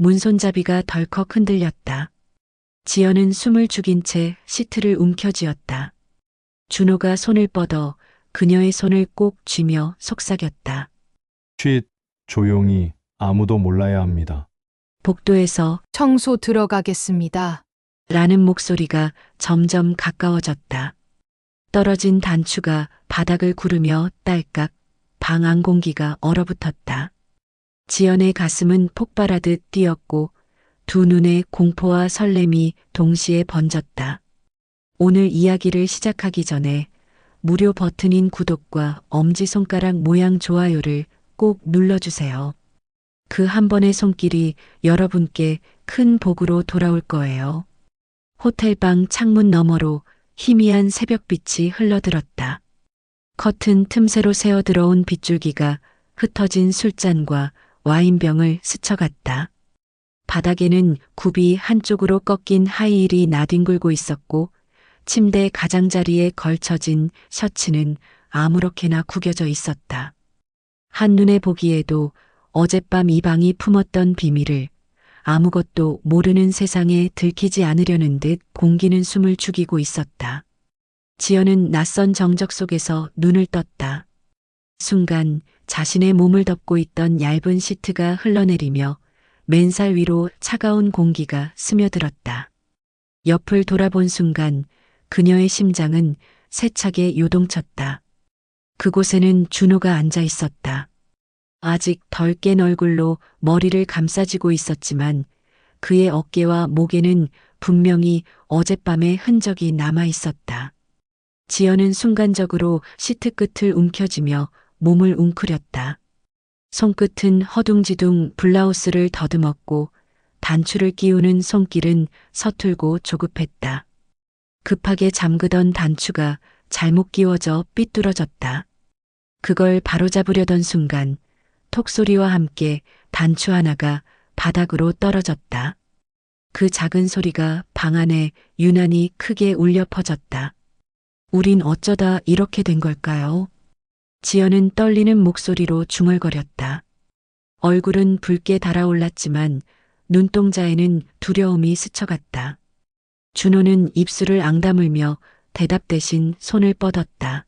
문손잡이가 덜컥 흔들렸다. 지연은 숨을 죽인 채 시트를 움켜쥐었다. 준호가 손을 뻗어 그녀의 손을 꼭 쥐며 속삭였다. 쉿, 조용히, 아무도 몰라야 합니다. 복도에서 청소 들어가겠습니다. 라는 목소리가 점점 가까워졌다. 떨어진 단추가 바닥을 구르며 딸깍 방 안 공기가 얼어붙었다. 지연의 가슴은 폭발하듯 뛰었고 두 눈에 공포와 설렘이 동시에 번졌다. 오늘 이야기를 시작하기 전에 무료 버튼인 구독과 엄지손가락 모양 좋아요를 꼭 눌러주세요. 그 한 번의 손길이 여러분께 큰 복으로 돌아올 거예요. 호텔방 창문 너머로 희미한 새벽빛이 흘러들었다. 커튼 틈새로 새어 들어온 빗줄기가 흩어진 술잔과 와인병을 스쳐갔다. 바닥에는 굽이 한쪽으로 꺾인 하이힐이 나뒹굴고 있었고 침대 가장자리에 걸쳐진 셔츠는 아무렇게나 구겨져 있었다. 한눈에 보기에도 어젯밤 이 방이 품었던 비밀을 아무것도 모르는 세상에 들키지 않으려는 듯 공기는 숨을 죽이고 있었다. 지연은 낯선 정적 속에서 눈을 떴다. 순간 자신의 몸을 덮고 있던 얇은 시트가 흘러내리며 맨살 위로 차가운 공기가 스며들었다. 옆을 돌아본 순간 그녀의 심장은 세차게 요동쳤다. 그곳에는 준호가 앉아 있었다. 아직 덜 깬 얼굴로 머리를 감싸쥐고 있었지만 그의 어깨와 목에는 분명히 어젯밤의 흔적이 남아 있었다. 지연은 순간적으로 시트 끝을 움켜쥐며 몸을 웅크렸다. 손끝은 허둥지둥 블라우스를 더듬었고 단추를 끼우는 손길은 서툴고 조급했다. 급하게 잠그던 단추가 잘못 끼워져 삐뚤어졌다. 그걸 바로잡으려던 순간 톡소리와 함께 단추 하나가 바닥으로 떨어졌다. 그 작은 소리가 방 안에 유난히 크게 울려 퍼졌다. 우린 어쩌다 이렇게 된 걸까요? 지연은 떨리는 목소리로 중얼거렸다. 얼굴은 붉게 달아올랐지만 눈동자에는 두려움이 스쳐갔다. 준호는 입술을 앙다물며 대답 대신 손을 뻗었다.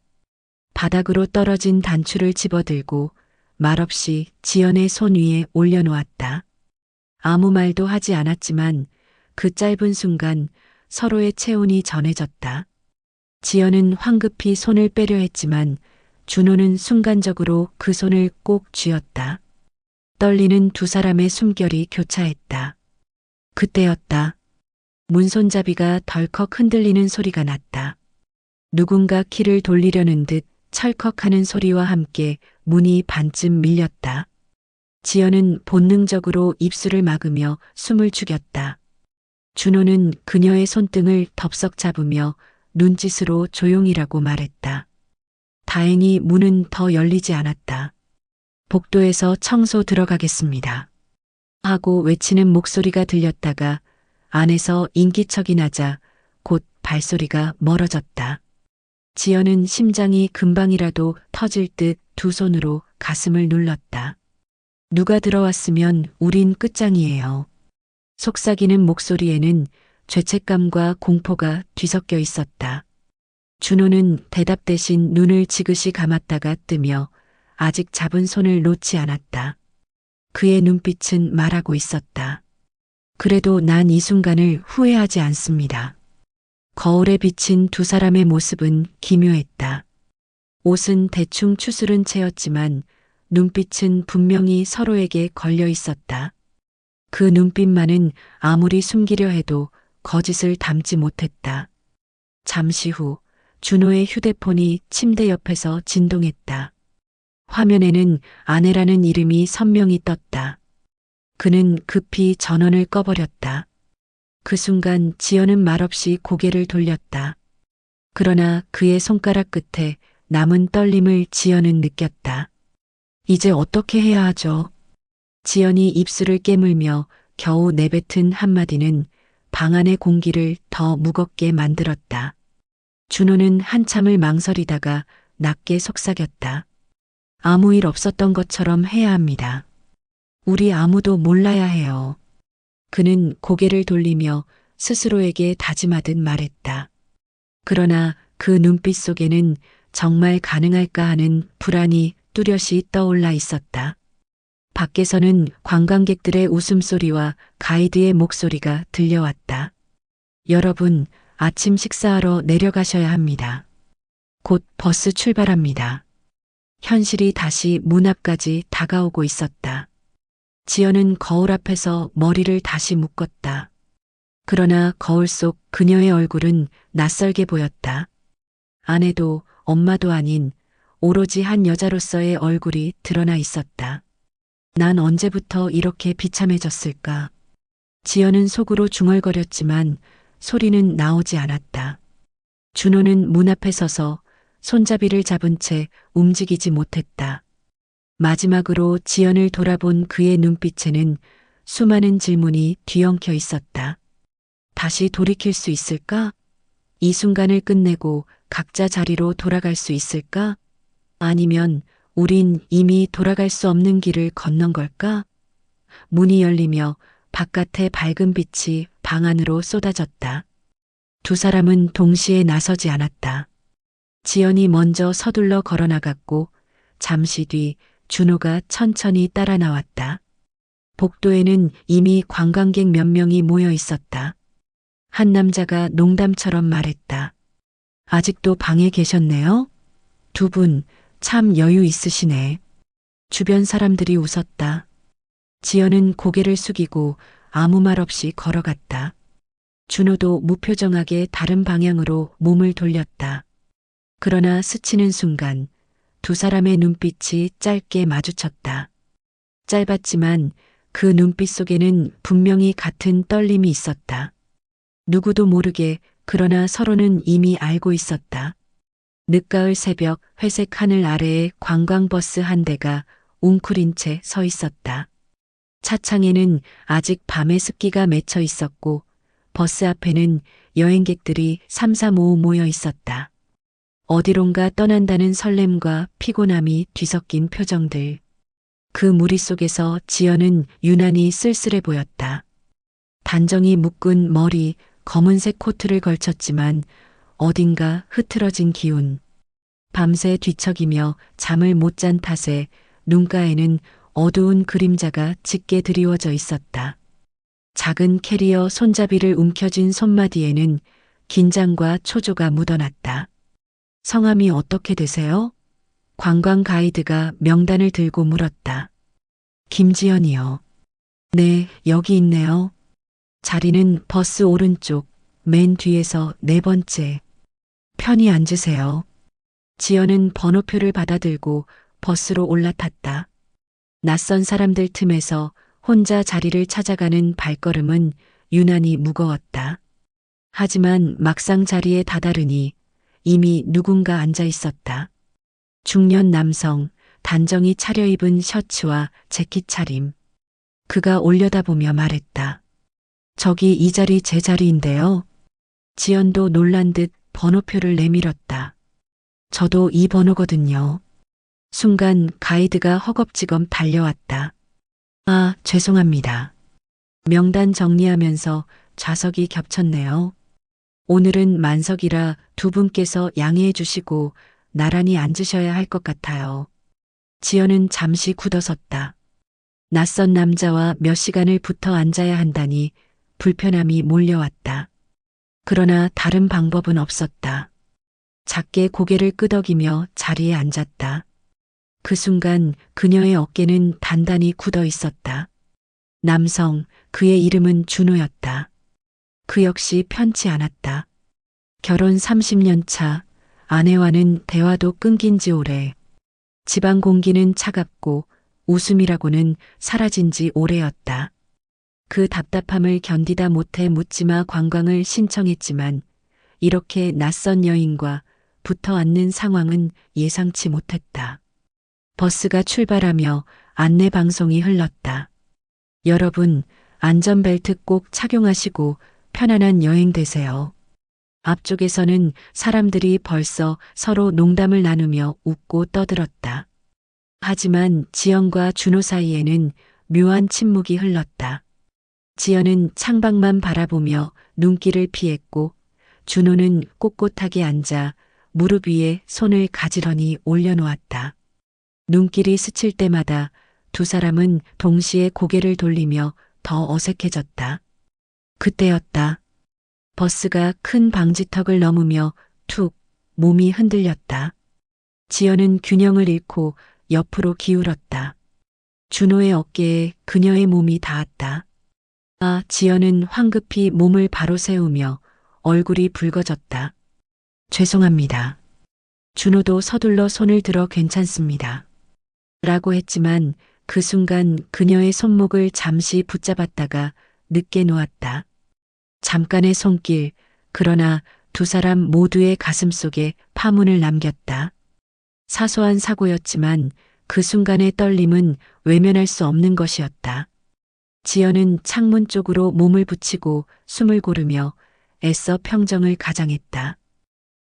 바닥으로 떨어진 단추를 집어들고 말없이 지연의 손 위에 올려놓았다. 아무 말도 하지 않았지만 그 짧은 순간 서로의 체온이 전해졌다. 지연은 황급히 손을 빼려 했지만 준호는 순간적으로 그 손을 꼭 쥐었다. 떨리는 두 사람의 숨결이 교차했다. 그때였다. 문손잡이가 덜컥 흔들리는 소리가 났다. 누군가 키를 돌리려는 듯 철컥하는 소리와 함께 문이 반쯤 밀렸다. 지연은 본능적으로 입술을 막으며 숨을 죽였다. 준호는 그녀의 손등을 덥석 잡으며 눈짓으로 조용히라고 말했다. 다행히 문은 더 열리지 않았다. 복도에서 청소 들어가겠습니다. 하고 외치는 목소리가 들렸다가 안에서 인기척이 나자 곧 발소리가 멀어졌다. 지연은 심장이 금방이라도 터질 듯 두 손으로 가슴을 눌렀다. 누가 들어왔으면 우린 끝장이에요. 속삭이는 목소리에는 죄책감과 공포가 뒤섞여 있었다. 준호는 대답 대신 눈을 지그시 감았다가 뜨며 아직 잡은 손을 놓지 않았다. 그의 눈빛은 말하고 있었다. 그래도 난 이 순간을 후회하지 않습니다. 거울에 비친 두 사람의 모습은 기묘했다. 옷은 대충 추스른 채였지만 눈빛은 분명히 서로에게 걸려 있었다. 그 눈빛만은 아무리 숨기려 해도 거짓을 담지 못했다. 잠시 후 준호의 휴대폰이 침대 옆에서 진동했다. 화면에는 아내라는 이름이 선명히 떴다. 그는 급히 전원을 꺼버렸다. 그 순간 지연은 말없이 고개를 돌렸다. 그러나 그의 손가락 끝에 남은 떨림을 지연은 느꼈다. 이제 어떻게 해야 하죠? 지연이 입술을 깨물며 겨우 내뱉은 한마디는 방 안의 공기를 더 무겁게 만들었다. 준호는 한참을 망설이다가 낮게 속삭였다. 아무 일 없었던 것처럼 해야 합니다. 우리 아무도 몰라야 해요. 그는 고개를 돌리며 스스로에게 다짐하듯 말했다. 그러나 그 눈빛 속에는 정말 가능할까 하는 불안이 뚜렷이 떠올라 있었다. 밖에서는 관광객들의 웃음소리와 가이드의 목소리가 들려왔다. 여러분, 아침 식사하러 내려가셔야 합니다. 곧 버스 출발합니다. 현실이 다시 문 앞까지 다가오고 있었다. 지연은 거울 앞에서 머리를 다시 묶었다. 그러나 거울 속 그녀의 얼굴은 낯설게 보였다. 아내도 엄마도 아닌 오로지 한 여자로서의 얼굴이 드러나 있었다. 난 언제부터 이렇게 비참해졌을까? 지연은 속으로 중얼거렸지만 소리는 나오지 않았다. 준호는 문 앞에 서서 손잡이를 잡은 채 움직이지 못했다. 마지막으로 지연을 돌아본 그의 눈빛에는 수많은 질문이 뒤엉켜 있었다. 다시 돌이킬 수 있을까? 이 순간을 끝내고 각자 자리로 돌아갈 수 있을까? 아니면 우린 이미 돌아갈 수 없는 길을 건넌 걸까? 문이 열리며 바깥의 밝은 빛이 방 안으로 쏟아졌다. 두 사람은 동시에 나서지 않았다. 지연이 먼저 서둘러 걸어 나갔고 잠시 뒤 준호가 천천히 따라 나왔다. 복도에는 이미 관광객 몇 명이 모여 있었다. 한 남자가 농담처럼 말했다. 아직도 방에 계셨네요? 두 분 참 여유 있으시네. 주변 사람들이 웃었다. 지연은 고개를 숙이고 아무 말 없이 걸어갔다. 준호도 무표정하게 다른 방향으로 몸을 돌렸다. 그러나 스치는 순간 두 사람의 눈빛이 짧게 마주쳤다. 짧았지만 그 눈빛 속에는 분명히 같은 떨림이 있었다. 누구도 모르게 그러나 서로는 이미 알고 있었다. 늦가을 새벽 회색 하늘 아래에 관광버스 한 대가 웅크린 채 서 있었다. 차창에는 아직 밤의 습기가 맺혀 있었고 버스 앞에는 여행객들이 삼삼오오 모여 있었다. 어디론가 떠난다는 설렘과 피곤함이 뒤섞인 표정들. 그 무리 속에서 지연은 유난히 쓸쓸해 보였다. 단정히 묶은 머리, 검은색 코트를 걸쳤지만 어딘가 흐트러진 기운. 밤새 뒤척이며 잠을 못 잔 탓에 눈가에는 어두운 그림자가 짙게 드리워져 있었다. 작은 캐리어 손잡이를 움켜쥔 손마디에는 긴장과 초조가 묻어났다. 성함이 어떻게 되세요? 관광 가이드가 명단을 들고 물었다. 김지연이요. 네, 여기 있네요. 자리는 버스 오른쪽, 맨 뒤에서 네 번째. 편히 앉으세요. 지연은 번호표를 받아들고 버스로 올라탔다. 낯선 사람들 틈에서 혼자 자리를 찾아가는 발걸음은 유난히 무거웠다. 하지만 막상 자리에 다다르니 이미 누군가 앉아 있었다. 중년 남성, 단정히 차려입은 셔츠와 재킷 차림. 그가 올려다보며 말했다. 저기 이 자리 제 자리인데요. 지연도 놀란 듯 번호표를 내밀었다. 저도 이 번호거든요. 순간 가이드가 허겁지겁 달려왔다. 아, 죄송합니다. 명단 정리하면서 좌석이 겹쳤네요. 오늘은 만석이라 두 분께서 양해해 주시고 나란히 앉으셔야 할 것 같아요. 지연은 잠시 굳어섰다. 낯선 남자와 몇 시간을 붙어 앉아야 한다니 불편함이 몰려왔다. 그러나 다른 방법은 없었다. 작게 고개를 끄덕이며 자리에 앉았다. 그 순간 그녀의 어깨는 단단히 굳어 있었다. 남성, 그의 이름은 준호였다. 그 역시 편치 않았다. 결혼 30년 차, 아내와는 대화도 끊긴 지 오래. 집안 공기는 차갑고 웃음이라고는 사라진 지 오래였다. 그 답답함을 견디다 못해 묻지마 관광을 신청했지만 이렇게 낯선 여인과 붙어 앉는 상황은 예상치 못했다. 버스가 출발하며 안내 방송이 흘렀다. 여러분, 안전벨트 꼭 착용하시고 편안한 여행 되세요. 앞쪽에서는 사람들이 벌써 서로 농담을 나누며 웃고 떠들었다. 하지만 지연과 준호 사이에는 묘한 침묵이 흘렀다. 지연은 창밖만 바라보며 눈길을 피했고 준호는 꼿꼿하게 앉아 무릎 위에 손을 가지런히 올려놓았다. 눈길이 스칠 때마다 두 사람은 동시에 고개를 돌리며 더 어색해졌다. 그때였다. 버스가 큰 방지턱을 넘으며 툭 몸이 흔들렸다. 지연은 균형을 잃고 옆으로 기울었다. 준호의 어깨에 그녀의 몸이 닿았다. 지연은 황급히 몸을 바로 세우며 얼굴이 붉어졌다. 죄송합니다. 준호도 서둘러 손을 들어 괜찮습니다. 라고 했지만 그 순간 그녀의 손목을 잠시 붙잡았다가 늦게 놓았다. 잠깐의 손길, 그러나 두 사람 모두의 가슴 속에 파문을 남겼다. 사소한 사고였지만 그 순간의 떨림은 외면할 수 없는 것이었다. 지연은 창문 쪽으로 몸을 붙이고 숨을 고르며 애써 평정을 가장했다.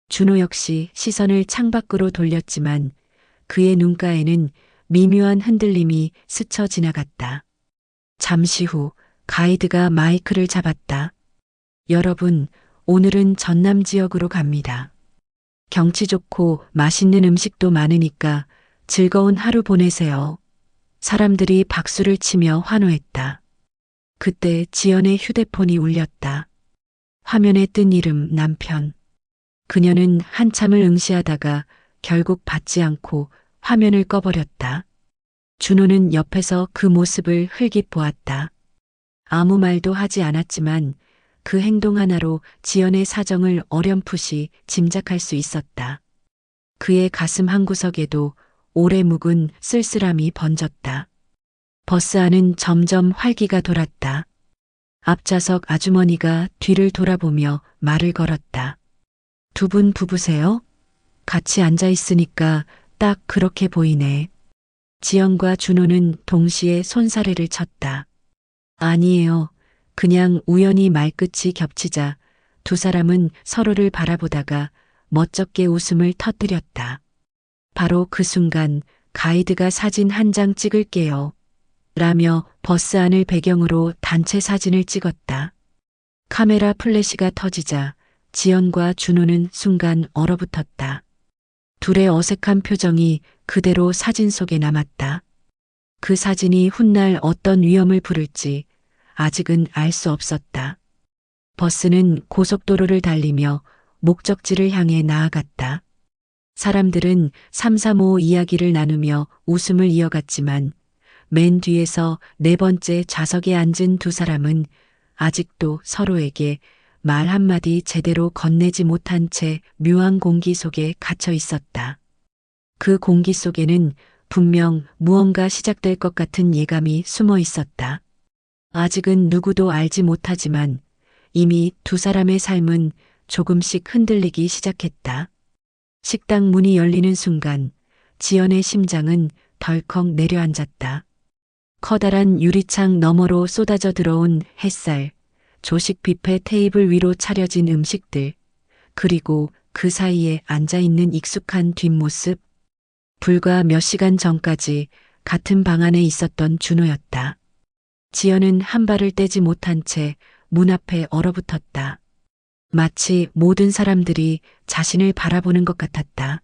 준호 역시 시선을 창밖으로 돌렸지만 그의 눈가에는 미묘한 흔들림이 스쳐 지나갔다. 잠시 후 가이드가 마이크를 잡았다. 여러분, 오늘은 전남 지역으로 갑니다. 경치 좋고 맛있는 음식도 많으니까 즐거운 하루 보내세요. 사람들이 박수를 치며 환호했다. 그때 지연의 휴대폰이 울렸다. 화면에 뜬 이름 남편. 그녀는 한참을 응시하다가 결국 받지 않고 화면을 꺼버렸다. 준호는 옆에서 그 모습을 흘낏 보았다. 아무 말도 하지 않았지만 그 행동 하나로 지연의 사정을 어렴풋이 짐작할 수 있었다. 그의 가슴 한구석에도 오래 묵은 쓸쓸함이 번졌다. 버스 안은 점점 활기가 돌았다. 앞좌석 아주머니가 뒤를 돌아보며 말을 걸었다. 두 분 부부세요? 같이 앉아 있으니까 딱 그렇게 보이네. 지연과 준호는 동시에 손사래를 쳤다. 아니에요. 그냥 우연히 말끝이 겹치자 두 사람은 서로를 바라보다가 멋쩍게 웃음을 터뜨렸다. 바로 그 순간 가이드가 사진 한 장 찍을게요. 라며 버스 안을 배경으로 단체 사진을 찍었다. 카메라 플래시가 터지자 지연과 준호는 순간 얼어붙었다. 둘의 어색한 표정이 그대로 사진 속에 남았다. 그 사진이 훗날 어떤 위험을 부를지 아직은 알 수 없었다. 버스는 고속도로를 달리며 목적지를 향해 나아갔다. 사람들은 삼삼오오 이야기를 나누며 웃음을 이어갔지만 맨 뒤에서 네 번째 좌석에 앉은 두 사람은 아직도 서로에게 말 한마디 제대로 건네지 못한 채 묘한 공기 속에 갇혀 있었다. 그 공기 속에는 분명 무언가 시작될 것 같은 예감이 숨어 있었다. 아직은 누구도 알지 못하지만 이미 두 사람의 삶은 조금씩 흔들리기 시작했다. 식당 문이 열리는 순간 지연의 심장은 덜컥 내려앉았다. 커다란 유리창 너머로 쏟아져 들어온 햇살, 조식 뷔페 테이블 위로 차려진 음식들, 그리고 그 사이에 앉아있는 익숙한 뒷모습. 불과 몇 시간 전까지 같은 방 안에 있었던 준호였다. 지연은 한 발을 떼지 못한 채 문 앞에 얼어붙었다. 마치 모든 사람들이 자신을 바라보는 것 같았다.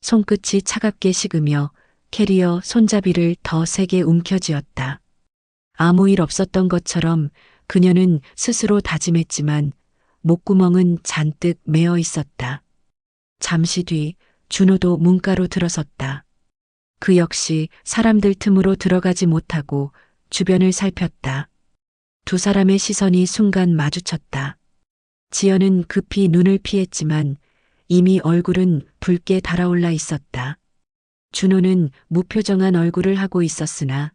손끝이 차갑게 식으며 캐리어 손잡이를 더 세게 움켜쥐었다. 아무 일 없었던 것처럼 그녀는 스스로 다짐했지만 목구멍은 잔뜩 메어 있었다. 잠시 뒤 준호도 문가로 들어섰다. 그 역시 사람들 틈으로 들어가지 못하고 주변을 살폈다. 두 사람의 시선이 순간 마주쳤다. 지연은 급히 눈을 피했지만 이미 얼굴은 붉게 달아올라 있었다. 준호는 무표정한 얼굴을 하고 있었으나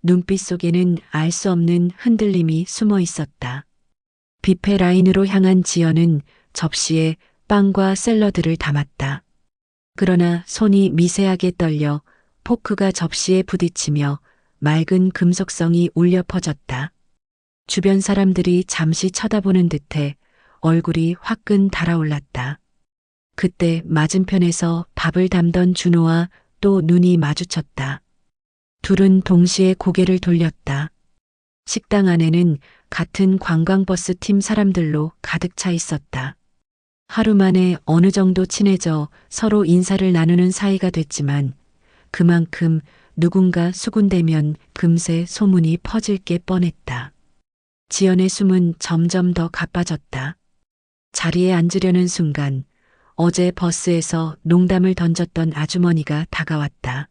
눈빛 속에는 알 수 없는 흔들림이 숨어 있었다. 뷔페 라인으로 향한 지연은 접시에 빵과 샐러드를 담았다. 그러나 손이 미세하게 떨려 포크가 접시에 부딪히며 맑은 금속성이 울려 퍼졌다. 주변 사람들이 잠시 쳐다보는 듯해 얼굴이 화끈 달아올랐다. 그때 맞은편에서 밥을 담던 준호와 또 눈이 마주쳤다. 둘은 동시에 고개를 돌렸다. 식당 안에는 같은 관광버스 팀 사람들로 가득 차 있었다. 하루 만에 어느 정도 친해져 서로 인사를 나누는 사이가 됐지만 그만큼 누군가 수군대면 금세 소문이 퍼질 게 뻔했다. 지연의 숨은 점점 더 가빠졌다. 자리에 앉으려는 순간 어제 버스에서 농담을 던졌던 아주머니가 다가왔다.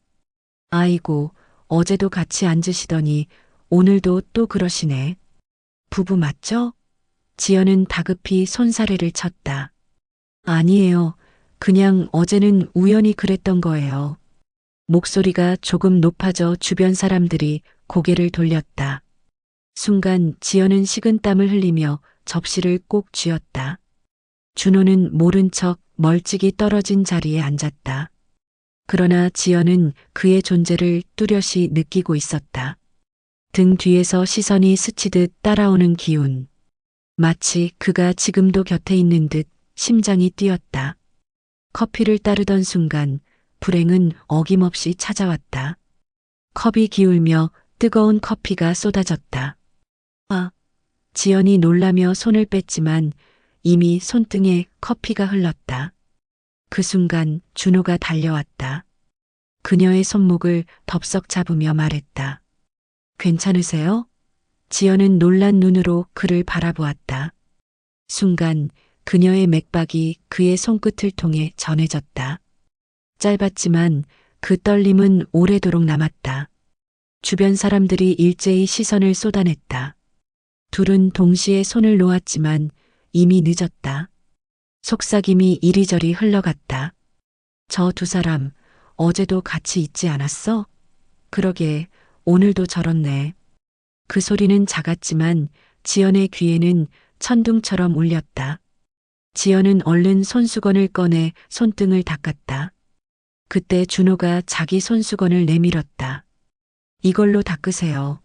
아이고, 어제도 같이 앉으시더니 오늘도 또 그러시네. 부부 맞죠? 지연은 다급히 손사래를 쳤다. 아니에요. 그냥 어제는 우연히 그랬던 거예요. 목소리가 조금 높아져 주변 사람들이 고개를 돌렸다. 순간 지연은 식은땀을 흘리며 접시를 꼭 쥐었다. 준호는 모른 척 멀찍이 떨어진 자리에 앉았다. 그러나 지연은 그의 존재를 뚜렷이 느끼고 있었다. 등 뒤에서 시선이 스치듯 따라오는 기운. 마치 그가 지금도 곁에 있는 듯 심장이 뛰었다. 커피를 따르던 순간 불행은 어김없이 찾아왔다. 컵이 기울며 뜨거운 커피가 쏟아졌다. 아, 지연이 놀라며 손을 뺐지만 이미 손등에 커피가 흘렀다. 그 순간 준호가 달려왔다. 그녀의 손목을 덥석 잡으며 말했다. 괜찮으세요? 지연은 놀란 눈으로 그를 바라보았다. 순간 그녀의 맥박이 그의 손끝을 통해 전해졌다. 짧았지만 그 떨림은 오래도록 남았다. 주변 사람들이 일제히 시선을 쏟아냈다. 둘은 동시에 손을 놓았지만 이미 늦었다. 속삭임이 이리저리 흘러갔다. 저 두 사람 어제도 같이 있지 않았어? 그러게 오늘도 저렇네. 그 소리는 작았지만 지연의 귀에는 천둥처럼 울렸다. 지연은 얼른 손수건을 꺼내 손등을 닦았다. 그때 준호가 자기 손수건을 내밀었다. 이걸로 닦으세요.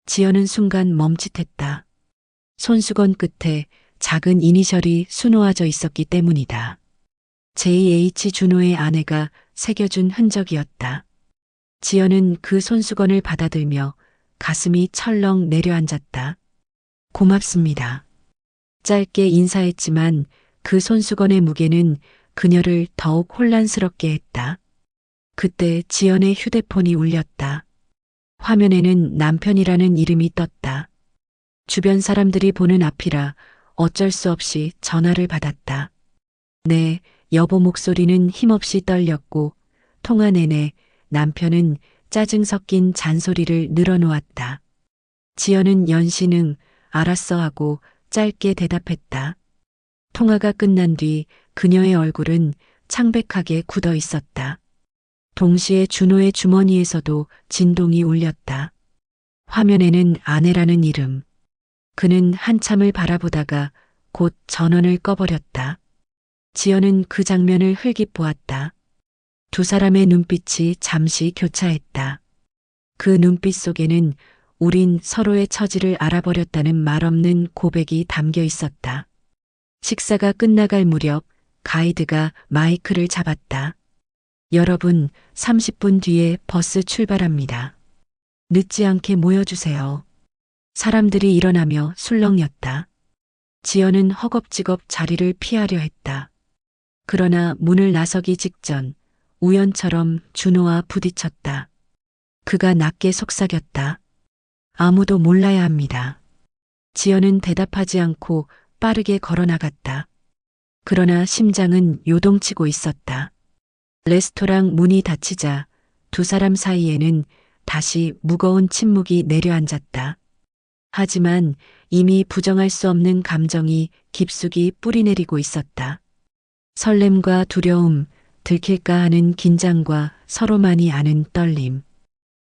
지연은 순간 멈칫했다. 손수건 끝에 작은 이니셜이 수놓아져 있었기 때문이다. JH 준호의 아내가 새겨준 흔적이었다. 지연은 그 손수건을 받아들며 가슴이 철렁 내려앉았다. 고맙습니다. 짧게 인사했지만 그 손수건의 무게는 그녀를 더욱 혼란스럽게 했다. 그때 지연의 휴대폰이 울렸다. 화면에는 남편이라는 이름이 떴다. 주변 사람들이 보는 앞이라 어쩔 수 없이 전화를 받았다. 네, 여보 목소리는 힘없이 떨렸고 통화 내내 남편은 짜증 섞인 잔소리를 늘어놓았다. 지연은 연신응 알았어 하고 짧게 대답했다. 통화가 끝난 뒤 그녀의 얼굴은 창백하게 굳어 있었다. 동시에 준호의 주머니에서도 진동이 울렸다. 화면에는 아내라는 이름. 그는 한참을 바라보다가 곧 전원을 꺼버렸다. 지연은 그 장면을 흘낏 보았다. 두 사람의 눈빛이 잠시 교차했다. 그 눈빛 속에는 우린 서로의 처지를 알아버렸다는 말없는 고백이 담겨 있었다. 식사가 끝나갈 무렵 가이드가 마이크를 잡았다. 여러분, 30분 뒤에 버스 출발합니다. 늦지 않게 모여주세요. 사람들이 일어나며 술렁였다. 지연은 허겁지겁 자리를 피하려 했다. 그러나 문을 나서기 직전 우연처럼 준호와 부딪혔다. 그가 낮게 속삭였다. 아무도 몰라야 합니다. 지연은 대답하지 않고 빠르게 걸어나갔다. 그러나 심장은 요동치고 있었다. 레스토랑 문이 닫히자 두 사람 사이에는 다시 무거운 침묵이 내려앉았다. 하지만 이미 부정할 수 없는 감정이 깊숙이 뿌리내리고 있었다. 설렘과 두려움, 들킬까 하는 긴장과 서로만이 아는 떨림.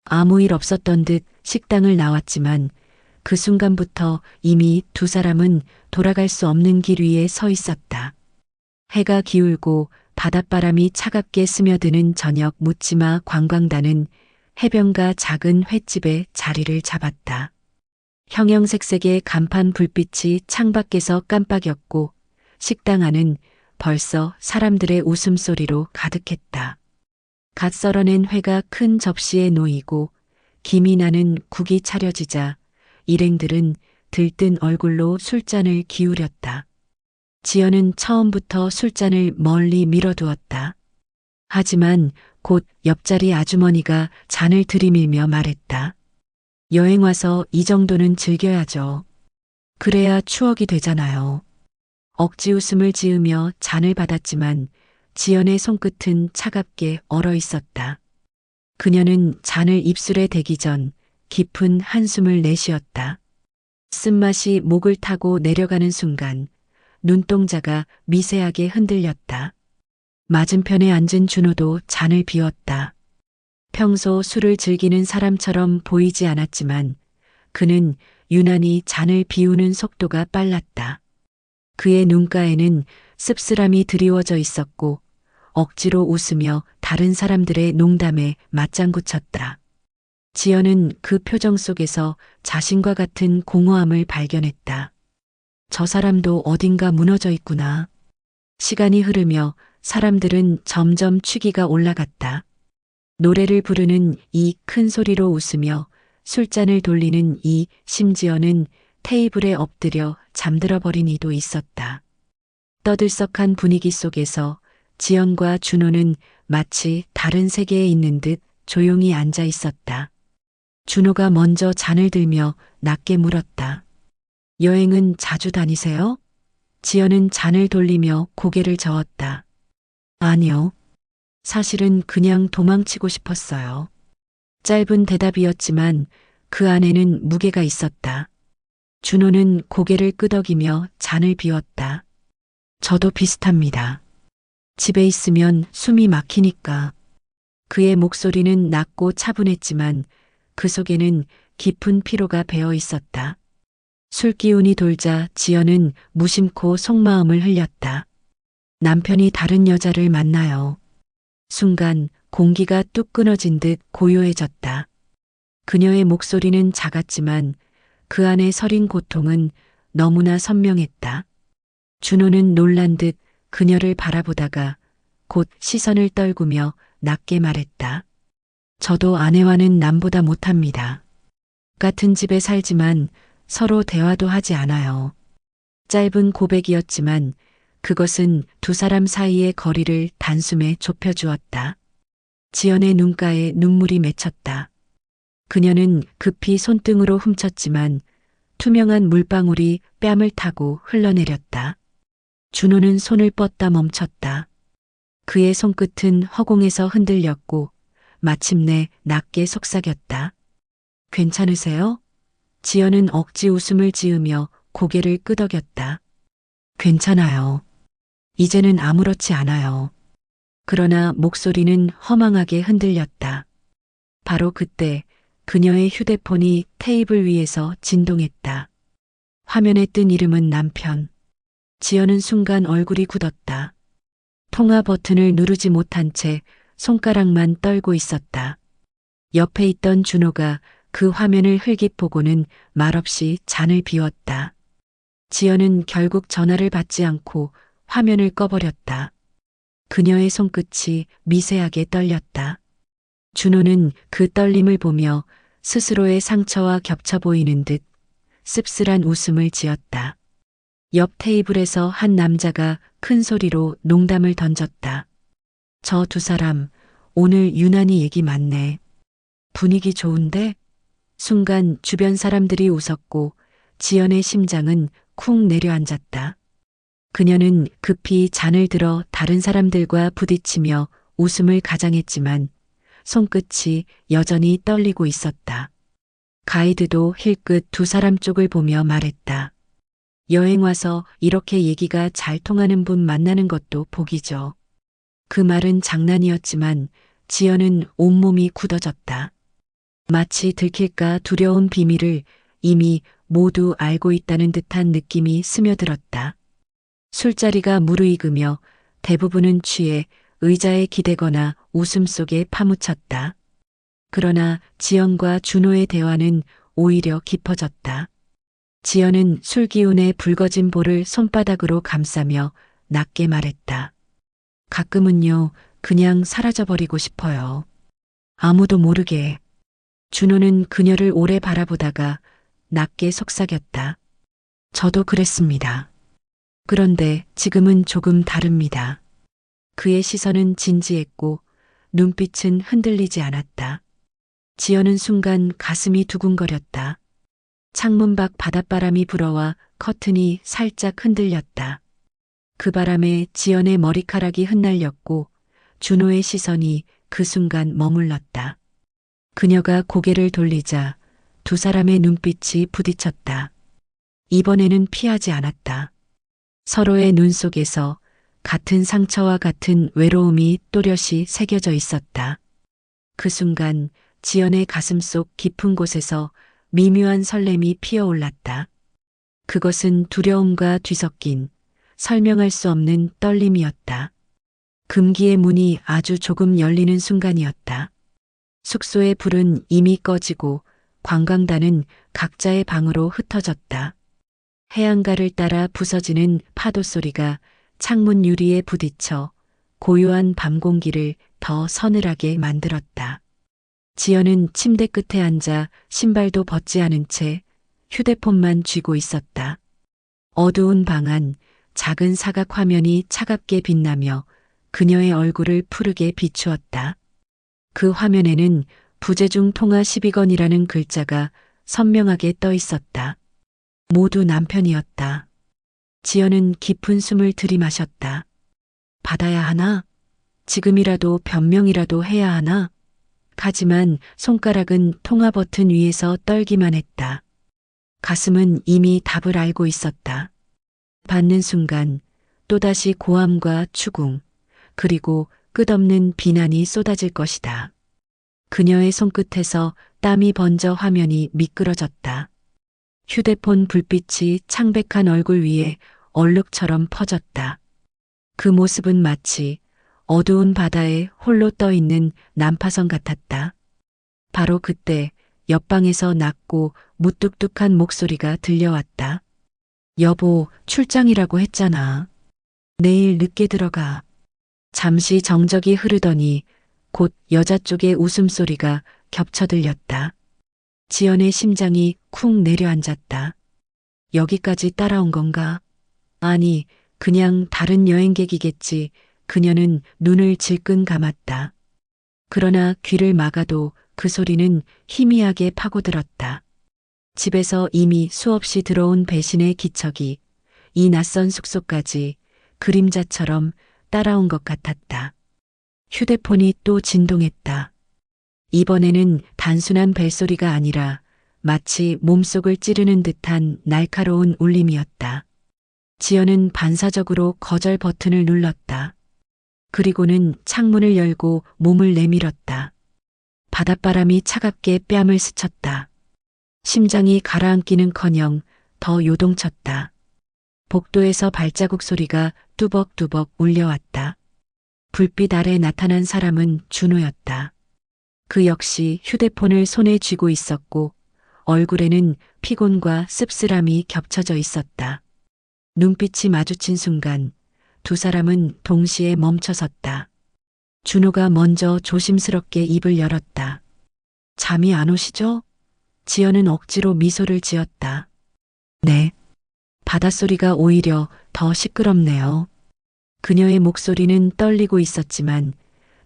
아무 일 없었던 듯 식당을 나왔지만 그 순간부터 이미 두 사람은 돌아갈 수 없는 길 위에 서 있었다. 해가 기울고 바닷바람이 차갑게 스며드는 저녁 묻지마 관광단은 해변가 작은 횟집에 자리를 잡았다. 형형색색의 간판 불빛이 창밖에서 깜빡였고 식당 안은 벌써 사람들의 웃음소리로 가득했다. 갓 썰어낸 회가 큰 접시에 놓이고 김이 나는 국이 차려지자 일행들은 들뜬 얼굴로 술잔을 기울였다. 지연은 처음부터 술잔을 멀리 밀어두었다. 하지만 곧 옆자리 아주머니가 잔을 들이밀며 말했다. 여행 와서 이 정도는 즐겨야죠. 그래야 추억이 되잖아요. 억지 웃음을 지으며 잔을 받았지만 지연의 손끝은 차갑게 얼어 있었다. 그녀는 잔을 입술에 대기 전 깊은 한숨을 내쉬었다. 쓴맛이 목을 타고 내려가는 순간 눈동자가 미세하게 흔들렸다. 맞은편에 앉은 준호도 잔을 비웠다. 평소 술을 즐기는 사람처럼 보이지 않았지만 그는 유난히 잔을 비우는 속도가 빨랐다. 그의 눈가에는 씁쓸함이 드리워져 있었고 억지로 웃으며 다른 사람들의 농담에 맞장구 쳤다. 지연은 그 표정 속에서 자신과 같은 공허함을 발견했다. 저 사람도 어딘가 무너져 있구나. 시간이 흐르며 사람들은 점점 취기가 올라갔다. 노래를 부르는 이 큰 소리로 웃으며 술잔을 돌리는 이, 심지어는 테이블에 엎드려 잠들어 버린 이도 있었다. 떠들썩한 분위기 속에서 지연과 준호는 마치 다른 세계에 있는 듯 조용히 앉아 있었다. 준호가 먼저 잔을 들며 낮게 물었다. 여행은 자주 다니세요? 지연은 잔을 돌리며 고개를 저었다. 아니요. 사실은 그냥 도망치고 싶었어요. 짧은 대답이었지만 그 안에는 무게가 있었다. 준호는 고개를 끄덕이며 잔을 비웠다. 저도 비슷합니다. 집에 있으면 숨이 막히니까. 그의 목소리는 낮고 차분했지만 그 속에는 깊은 피로가 배어 있었다. 술기운이 돌자 지연은 무심코 속마음을 흘렸다. 남편이 다른 여자를 만나요. 순간 공기가 뚝 끊어진 듯 고요해졌다. 그녀의 목소리는 작았지만 그 안에 서린 고통은 너무나 선명했다. 준호는 놀란 듯 그녀를 바라보다가 곧 시선을 떨구며 낮게 말했다. 저도 아내와는 남보다 못합니다. 같은 집에 살지만 서로 대화도 하지 않아요. 짧은 고백이었지만 그것은 두 사람 사이의 거리를 단숨에 좁혀주었다. 지연의 눈가에 눈물이 맺혔다. 그녀는 급히 손등으로 훔쳤지만 투명한 물방울이 뺨을 타고 흘러내렸다. 준호는 손을 뻗다 멈췄다. 그의 손끝은 허공에서 흔들렸고 마침내 낮게 속삭였다. 괜찮으세요? 지연은 억지 웃음을 지으며 고개를 끄덕였다. 괜찮아요. 이제는 아무렇지 않아요. 그러나 목소리는 허망하게 흔들렸다. 바로 그때 그녀의 휴대폰이 테이블 위에서 진동했다. 화면에 뜬 이름은 남편. 지연은 순간 얼굴이 굳었다. 통화 버튼을 누르지 못한 채 손가락만 떨고 있었다. 옆에 있던 준호가 그 화면을 흘깃보고는 말없이 잔을 비웠다. 지연은 결국 전화를 받지 않고 화면을 꺼버렸다. 그녀의 손끝이 미세하게 떨렸다. 준호는 그 떨림을 보며 스스로의 상처와 겹쳐 보이는 듯 씁쓸한 웃음을 지었다. 옆 테이블에서 한 남자가 큰 소리로 농담을 던졌다. 저 두 사람 오늘 유난히 얘기 많네. 분위기 좋은데? 순간 주변 사람들이 웃었고 지연의 심장은 쿵 내려앉았다. 그녀는 급히 잔을 들어 다른 사람들과 부딪히며 웃음을 가장했지만 손끝이 여전히 떨리고 있었다. 가이드도 힐끗 두 사람 쪽을 보며 말했다. 여행 와서 이렇게 얘기가 잘 통하는 분 만나는 것도 복이죠. 그 말은 장난이었지만 지연은 온몸이 굳어졌다. 마치 들킬까 두려운 비밀을 이미 모두 알고 있다는 듯한 느낌이 스며들었다. 술자리가 무르익으며 대부분은 취해 의자에 기대거나 웃음 속에 파묻혔다. 그러나 지연과 준호의 대화는 오히려 깊어졌다. 지연은 술기운에 붉어진 볼을 손바닥으로 감싸며 낮게 말했다. 가끔은요, 그냥 사라져버리고 싶어요. 아무도 모르게. 준호는 그녀를 오래 바라보다가 낮게 속삭였다. 저도 그랬습니다. 그런데 지금은 조금 다릅니다. 그의 시선은 진지했고 눈빛은 흔들리지 않았다. 지연은 순간 가슴이 두근거렸다. 창문 밖 바닷바람이 불어와 커튼이 살짝 흔들렸다. 그 바람에 지연의 머리카락이 흩날렸고 준호의 시선이 그 순간 머물렀다. 그녀가 고개를 돌리자 두 사람의 눈빛이 부딪혔다. 이번에는 피하지 않았다. 서로의 눈 속에서 같은 상처와 같은 외로움이 또렷이 새겨져 있었다. 그 순간 지연의 가슴 속 깊은 곳에서 미묘한 설렘이 피어올랐다. 그것은 두려움과 뒤섞인 설명할 수 없는 떨림이었다. 금기의 문이 아주 조금 열리는 순간이었다. 숙소의 불은 이미 꺼지고 관광단은 각자의 방으로 흩어졌다. 해안가를 따라 부서지는 파도 소리가 창문 유리에 부딪혀 고요한 밤 공기를 더 서늘하게 만들었다. 지연은 침대 끝에 앉아 신발도 벗지 않은 채 휴대폰만 쥐고 있었다. 어두운 방 안 작은 사각 화면이 차갑게 빛나며 그녀의 얼굴을 푸르게 비추었다. 그 화면에는 부재중 통화 12건이라는 글자가 선명하게 떠 있었다. 모두 남편이었다. 지연은 깊은 숨을 들이마셨다. 받아야 하나? 지금이라도 변명이라도 해야 하나? 하지만 손가락은 통화 버튼 위에서 떨기만 했다. 가슴은 이미 답을 알고 있었다. 받는 순간 또다시 고함과 추궁, 그리고 끝없는 비난이 쏟아질 것이다. 그녀의 손끝에서 땀이 번져 화면이 미끄러졌다. 휴대폰 불빛이 창백한 얼굴 위에 얼룩처럼 퍼졌다. 그 모습은 마치 어두운 바다에 홀로 떠 있는 난파선 같았다. 바로 그때 옆방에서 낮고 무뚝뚝한 목소리가 들려왔다. 여보, 출장이라고 했잖아. 내일 늦게 들어가. 잠시 정적이 흐르더니 곧 여자 쪽의 웃음소리가 겹쳐 들렸다. 지연의 심장이 쿵 내려앉았다. 여기까지 따라온 건가? 아니, 그냥 다른 여행객이겠지. 그녀는 눈을 질끈 감았다. 그러나 귀를 막아도 그 소리는 희미하게 파고들었다. 집에서 이미 수없이 들어온 배신의 기척이 이 낯선 숙소까지 그림자처럼 따라온 것 같았다. 휴대폰이 또 진동했다. 이번에는 단순한 벨소리가 아니라 마치 몸속을 찌르는 듯한 날카로운 울림이었다. 지연은 반사적으로 거절 버튼을 눌렀다. 그리고는 창문을 열고 몸을 내밀었다. 바닷바람이 차갑게 뺨을 스쳤다. 심장이 가라앉기는커녕 더 요동쳤다. 복도에서 발자국 소리가 뚜벅뚜벅 울려왔다. 불빛 아래 나타난 사람은 준호였다. 그 역시 휴대폰을 손에 쥐고 있었고 얼굴에는 피곤과 씁쓸함이 겹쳐져 있었다. 눈빛이 마주친 순간 두 사람은 동시에 멈춰섰다. 준호가 먼저 조심스럽게 입을 열었다. 잠이 안 오시죠? 지연은 억지로 미소를 지었다. 네. 바닷소리가 오히려 더 시끄럽네요. 그녀의 목소리는 떨리고 있었지만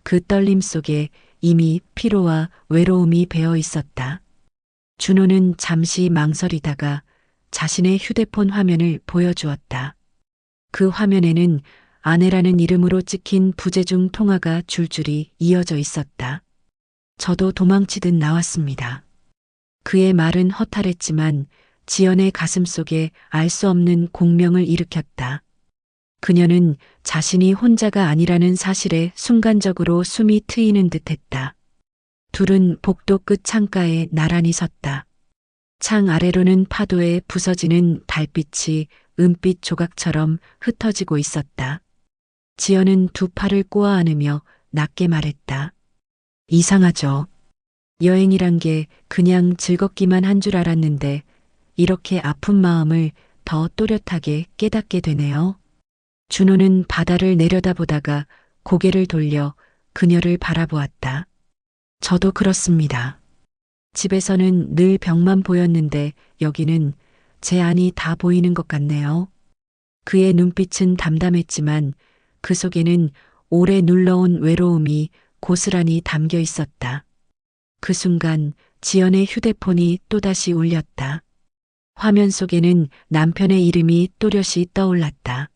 그 떨림 속에 이미 피로와 외로움이 배어 있었다. 준호는 잠시 망설이다가 자신의 휴대폰 화면을 보여주었다. 그 화면에는 아내라는 이름으로 찍힌 부재중 통화가 줄줄이 이어져 있었다. 저도 도망치듯 나왔습니다. 그의 말은 허탈했지만 지연의 가슴 속에 알 수 없는 공명을 일으켰다. 그녀는 자신이 혼자가 아니라는 사실에 순간적으로 숨이 트이는 듯했다. 둘은 복도 끝 창가에 나란히 섰다. 창 아래로는 파도에 부서지는 달빛이 은빛 조각처럼 흩어지고 있었다. 지연은 두 팔을 꼬아 안으며 낮게 말했다. 이상하죠. 여행이란 게 그냥 즐겁기만 한 줄 알았는데 이렇게 아픈 마음을 더 또렷하게 깨닫게 되네요. 준호는 바다를 내려다보다가 고개를 돌려 그녀를 바라보았다. 저도 그렇습니다. 집에서는 늘 벽만 보였는데 여기는 제 안이 다 보이는 것 같네요. 그의 눈빛은 담담했지만 그 속에는 오래 눌러온 외로움이 고스란히 담겨 있었다. 그 순간 지연의 휴대폰이 또다시 울렸다. 화면 속에는 남편의 이름이 또렷이 떠올랐다.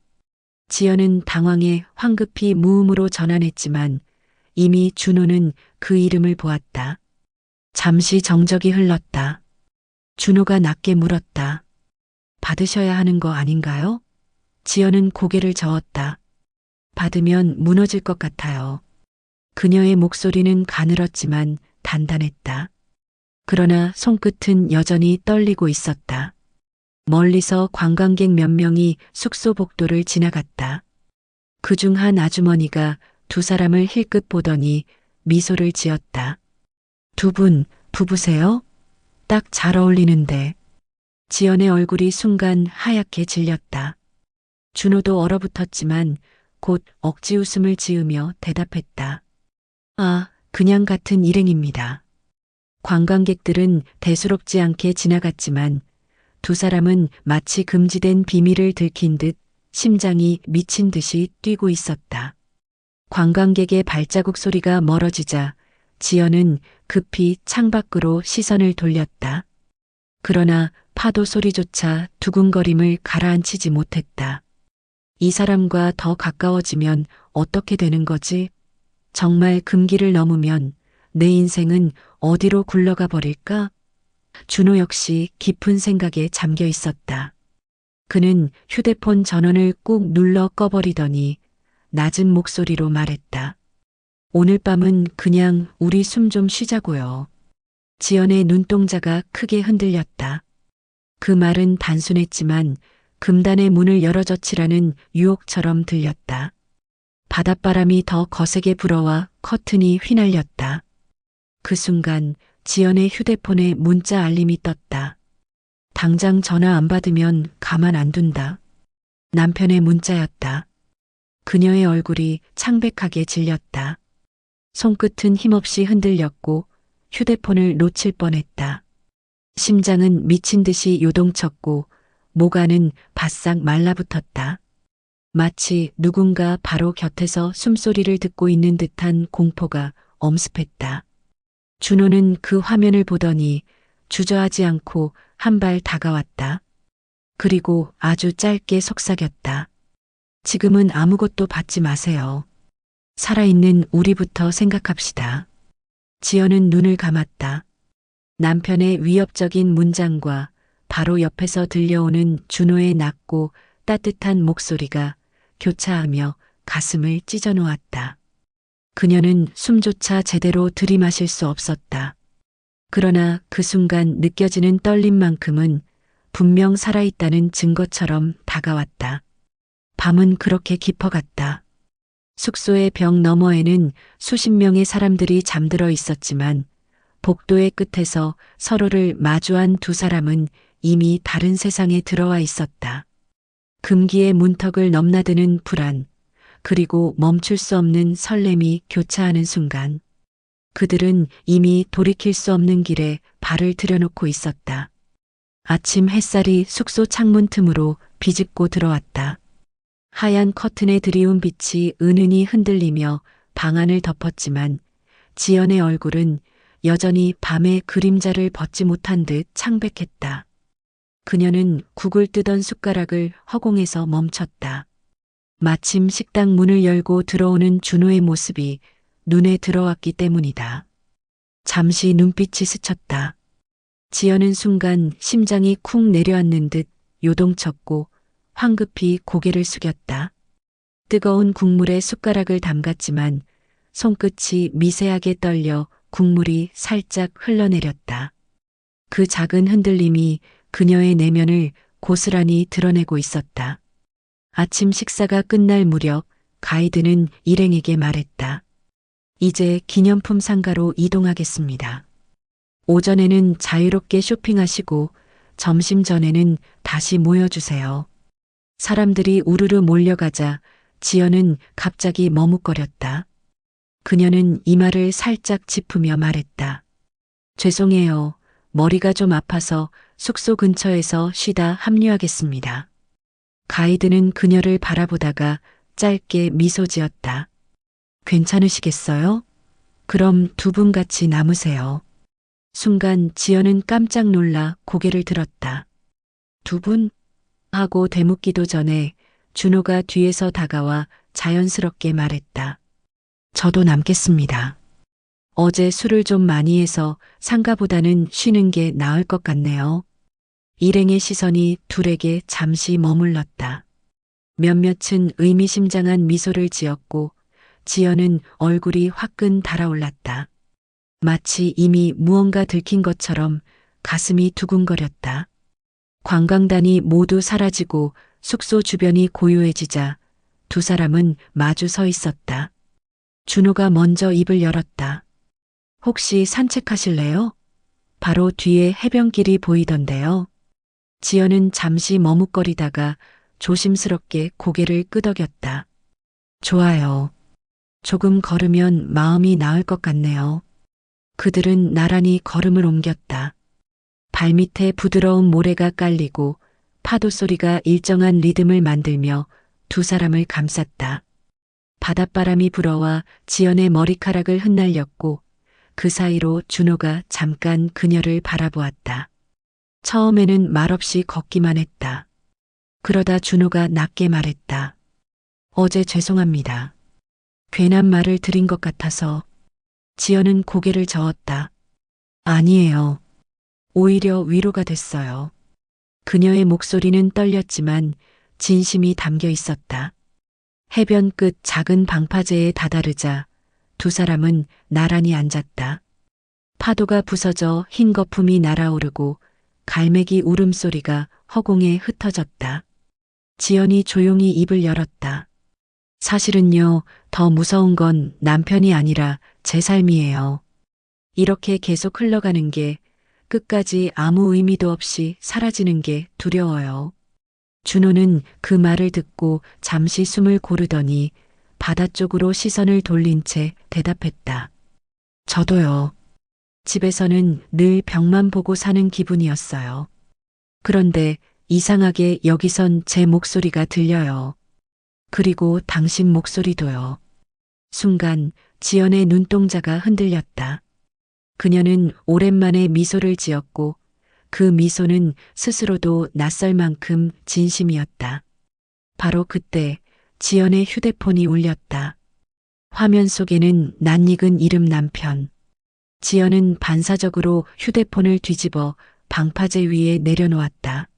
지연은 당황해 황급히 무음으로 전환했지만 이미 준호는 그 이름을 보았다. 잠시 정적이 흘렀다. 준호가 낮게 물었다. 받으셔야 하는 거 아닌가요? 지연은 고개를 저었다. 받으면 무너질 것 같아요. 그녀의 목소리는 가늘었지만 단단했다. 그러나 손끝은 여전히 떨리고 있었다. 멀리서 관광객 몇 명이 숙소 복도를 지나갔다. 그중 한 아주머니가 두 사람을 힐끗 보더니 미소를 지었다. 두 분 부부세요? 딱 잘 어울리는데. 지연의 얼굴이 순간 하얗게 질렸다. 준호도 얼어붙었지만 곧 억지 웃음을 지으며 대답했다. 아, 그냥 같은 일행입니다. 관광객들은 대수롭지 않게 지나갔지만 두 사람은 마치 금지된 비밀을 들킨 듯 심장이 미친 듯이 뛰고 있었다. 관광객의 발자국 소리가 멀어지자 지연은 급히 창밖으로 시선을 돌렸다. 그러나 파도 소리조차 두근거림을 가라앉히지 못했다. 이 사람과 더 가까워지면 어떻게 되는 거지? 정말 금기를 넘으면 내 인생은 어디로 굴러가 버릴까? 준호 역시 깊은 생각에 잠겨 있었다. 그는 휴대폰 전원을 꾹 눌러 꺼버리더니 낮은 목소리로 말했다. 오늘 밤은 그냥 우리 숨 좀 쉬자고요. 지연의 눈동자가 크게 흔들렸다. 그 말은 단순했지만 금단의 문을 열어젖히라는 유혹처럼 들렸다. 바닷바람이 더 거세게 불어와 커튼이 휘날렸다. 그 순간 지연의 휴대폰에 문자 알림이 떴다. 당장 전화 안 받으면 가만 안 둔다. 남편의 문자였다. 그녀의 얼굴이 창백하게 질렸다. 손끝은 힘없이 흔들렸고 휴대폰을 놓칠 뻔했다. 심장은 미친 듯이 요동쳤고 목 안은 바싹 말라붙었다. 마치 누군가 바로 곁에서 숨소리를 듣고 있는 듯한 공포가 엄습했다. 준호는 그 화면을 보더니 주저하지 않고 한 발 다가왔다. 그리고 아주 짧게 속삭였다. 지금은 아무것도 받지 마세요. 살아있는 우리부터 생각합시다. 지연은 눈을 감았다. 남편의 위협적인 문장과 바로 옆에서 들려오는 준호의 낮고 따뜻한 목소리가 교차하며 가슴을 찢어놓았다. 그녀는 숨조차 제대로 들이마실 수 없었다. 그러나 그 순간 느껴지는 떨림만큼은 분명 살아있다는 증거처럼 다가왔다. 밤은 그렇게 깊어갔다. 숙소의 벽 너머에는 수십 명의 사람들이 잠들어 있었지만 복도의 끝에서 서로를 마주한 두 사람은 이미 다른 세상에 들어와 있었다. 금기의 문턱을 넘나드는 불안, 그리고 멈출 수 없는 설렘이 교차하는 순간 그들은 이미 돌이킬 수 없는 길에 발을 들여놓고 있었다. 아침 햇살이 숙소 창문 틈으로 비집고 들어왔다. 하얀 커튼에 드리운 빛이 은은히 흔들리며 방 안을 덮었지만 지연의 얼굴은 여전히 밤의 그림자를 벗지 못한 듯 창백했다. 그녀는 국을 뜨던 숟가락을 허공에서 멈췄다. 마침 식당 문을 열고 들어오는 준호의 모습이 눈에 들어왔기 때문이다. 잠시 눈빛이 스쳤다. 지연은 순간 심장이 쿵 내려앉는 듯 요동쳤고 황급히 고개를 숙였다. 뜨거운 국물에 숟가락을 담갔지만 손끝이 미세하게 떨려 국물이 살짝 흘러내렸다. 그 작은 흔들림이 그녀의 내면을 고스란히 드러내고 있었다. 아침 식사가 끝날 무렵 가이드는 일행에게 말했다. 이제 기념품 상가로 이동하겠습니다. 오전에는 자유롭게 쇼핑하시고 점심 전에는 다시 모여주세요. 사람들이 우르르 몰려가자 지연은 갑자기 머뭇거렸다. 그녀는 이마를 살짝 짚으며 말했다. 죄송해요. 머리가 좀 아파서 숙소 근처에서 쉬다 합류하겠습니다. 가이드는 그녀를 바라보다가 짧게 미소 지었다. 괜찮으시겠어요? 그럼 두 분 같이 남으세요. 순간 지연은 깜짝 놀라 고개를 들었다. 두 분? 하고 되묻기도 전에 준호가 뒤에서 다가와 자연스럽게 말했다. 저도 남겠습니다. 어제 술을 좀 많이 해서 상가보다는 쉬는 게 나을 것 같네요. 일행의 시선이 둘에게 잠시 머물렀다. 몇몇은 의미심장한 미소를 지었고 지연은 얼굴이 화끈 달아올랐다. 마치 이미 무언가 들킨 것처럼 가슴이 두근거렸다. 관광단이 모두 사라지고 숙소 주변이 고요해지자 두 사람은 마주 서 있었다. 준호가 먼저 입을 열었다. 혹시 산책하실래요? 바로 뒤에 해변길이 보이던데요. 지연은 잠시 머뭇거리다가 조심스럽게 고개를 끄덕였다. 좋아요. 조금 걸으면 마음이 나을 것 같네요. 그들은 나란히 걸음을 옮겼다. 발밑에 부드러운 모래가 깔리고 파도 소리가 일정한 리듬을 만들며 두 사람을 감쌌다. 바닷바람이 불어와 지연의 머리카락을 흩날렸고 그 사이로 준호가 잠깐 그녀를 바라보았다. 처음에는 말없이 걷기만 했다. 그러다 준호가 낮게 말했다. 어제 죄송합니다. 괜한 말을 드린 것 같아서. 지연은 고개를 저었다. 아니에요. 오히려 위로가 됐어요. 그녀의 목소리는 떨렸지만 진심이 담겨 있었다. 해변 끝 작은 방파제에 다다르자 두 사람은 나란히 앉았다. 파도가 부서져 흰 거품이 날아오르고 갈매기 울음소리가 허공에 흩어졌다. 지연이 조용히 입을 열었다. 사실은요, 더 무서운 건 남편이 아니라 제 삶이에요. 이렇게 계속 흘러가는 게 끝까지 아무 의미도 없이 사라지는 게 두려워요. 준호는 그 말을 듣고 잠시 숨을 고르더니 바다 쪽으로 시선을 돌린 채 대답했다. 저도요. 집에서는 늘 벽만 보고 사는 기분이었어요. 그런데 이상하게 여기선 제 목소리가 들려요. 그리고 당신 목소리도요. 순간 지연의 눈동자가 흔들렸다. 그녀는 오랜만에 미소를 지었고 그 미소는 스스로도 낯설 만큼 진심이었다. 바로 그때 지연의 휴대폰이 울렸다. 화면 속에는 낯익은 이름 남편. 지연은 반사적으로 휴대폰을 뒤집어 방파제 위에 내려놓았다.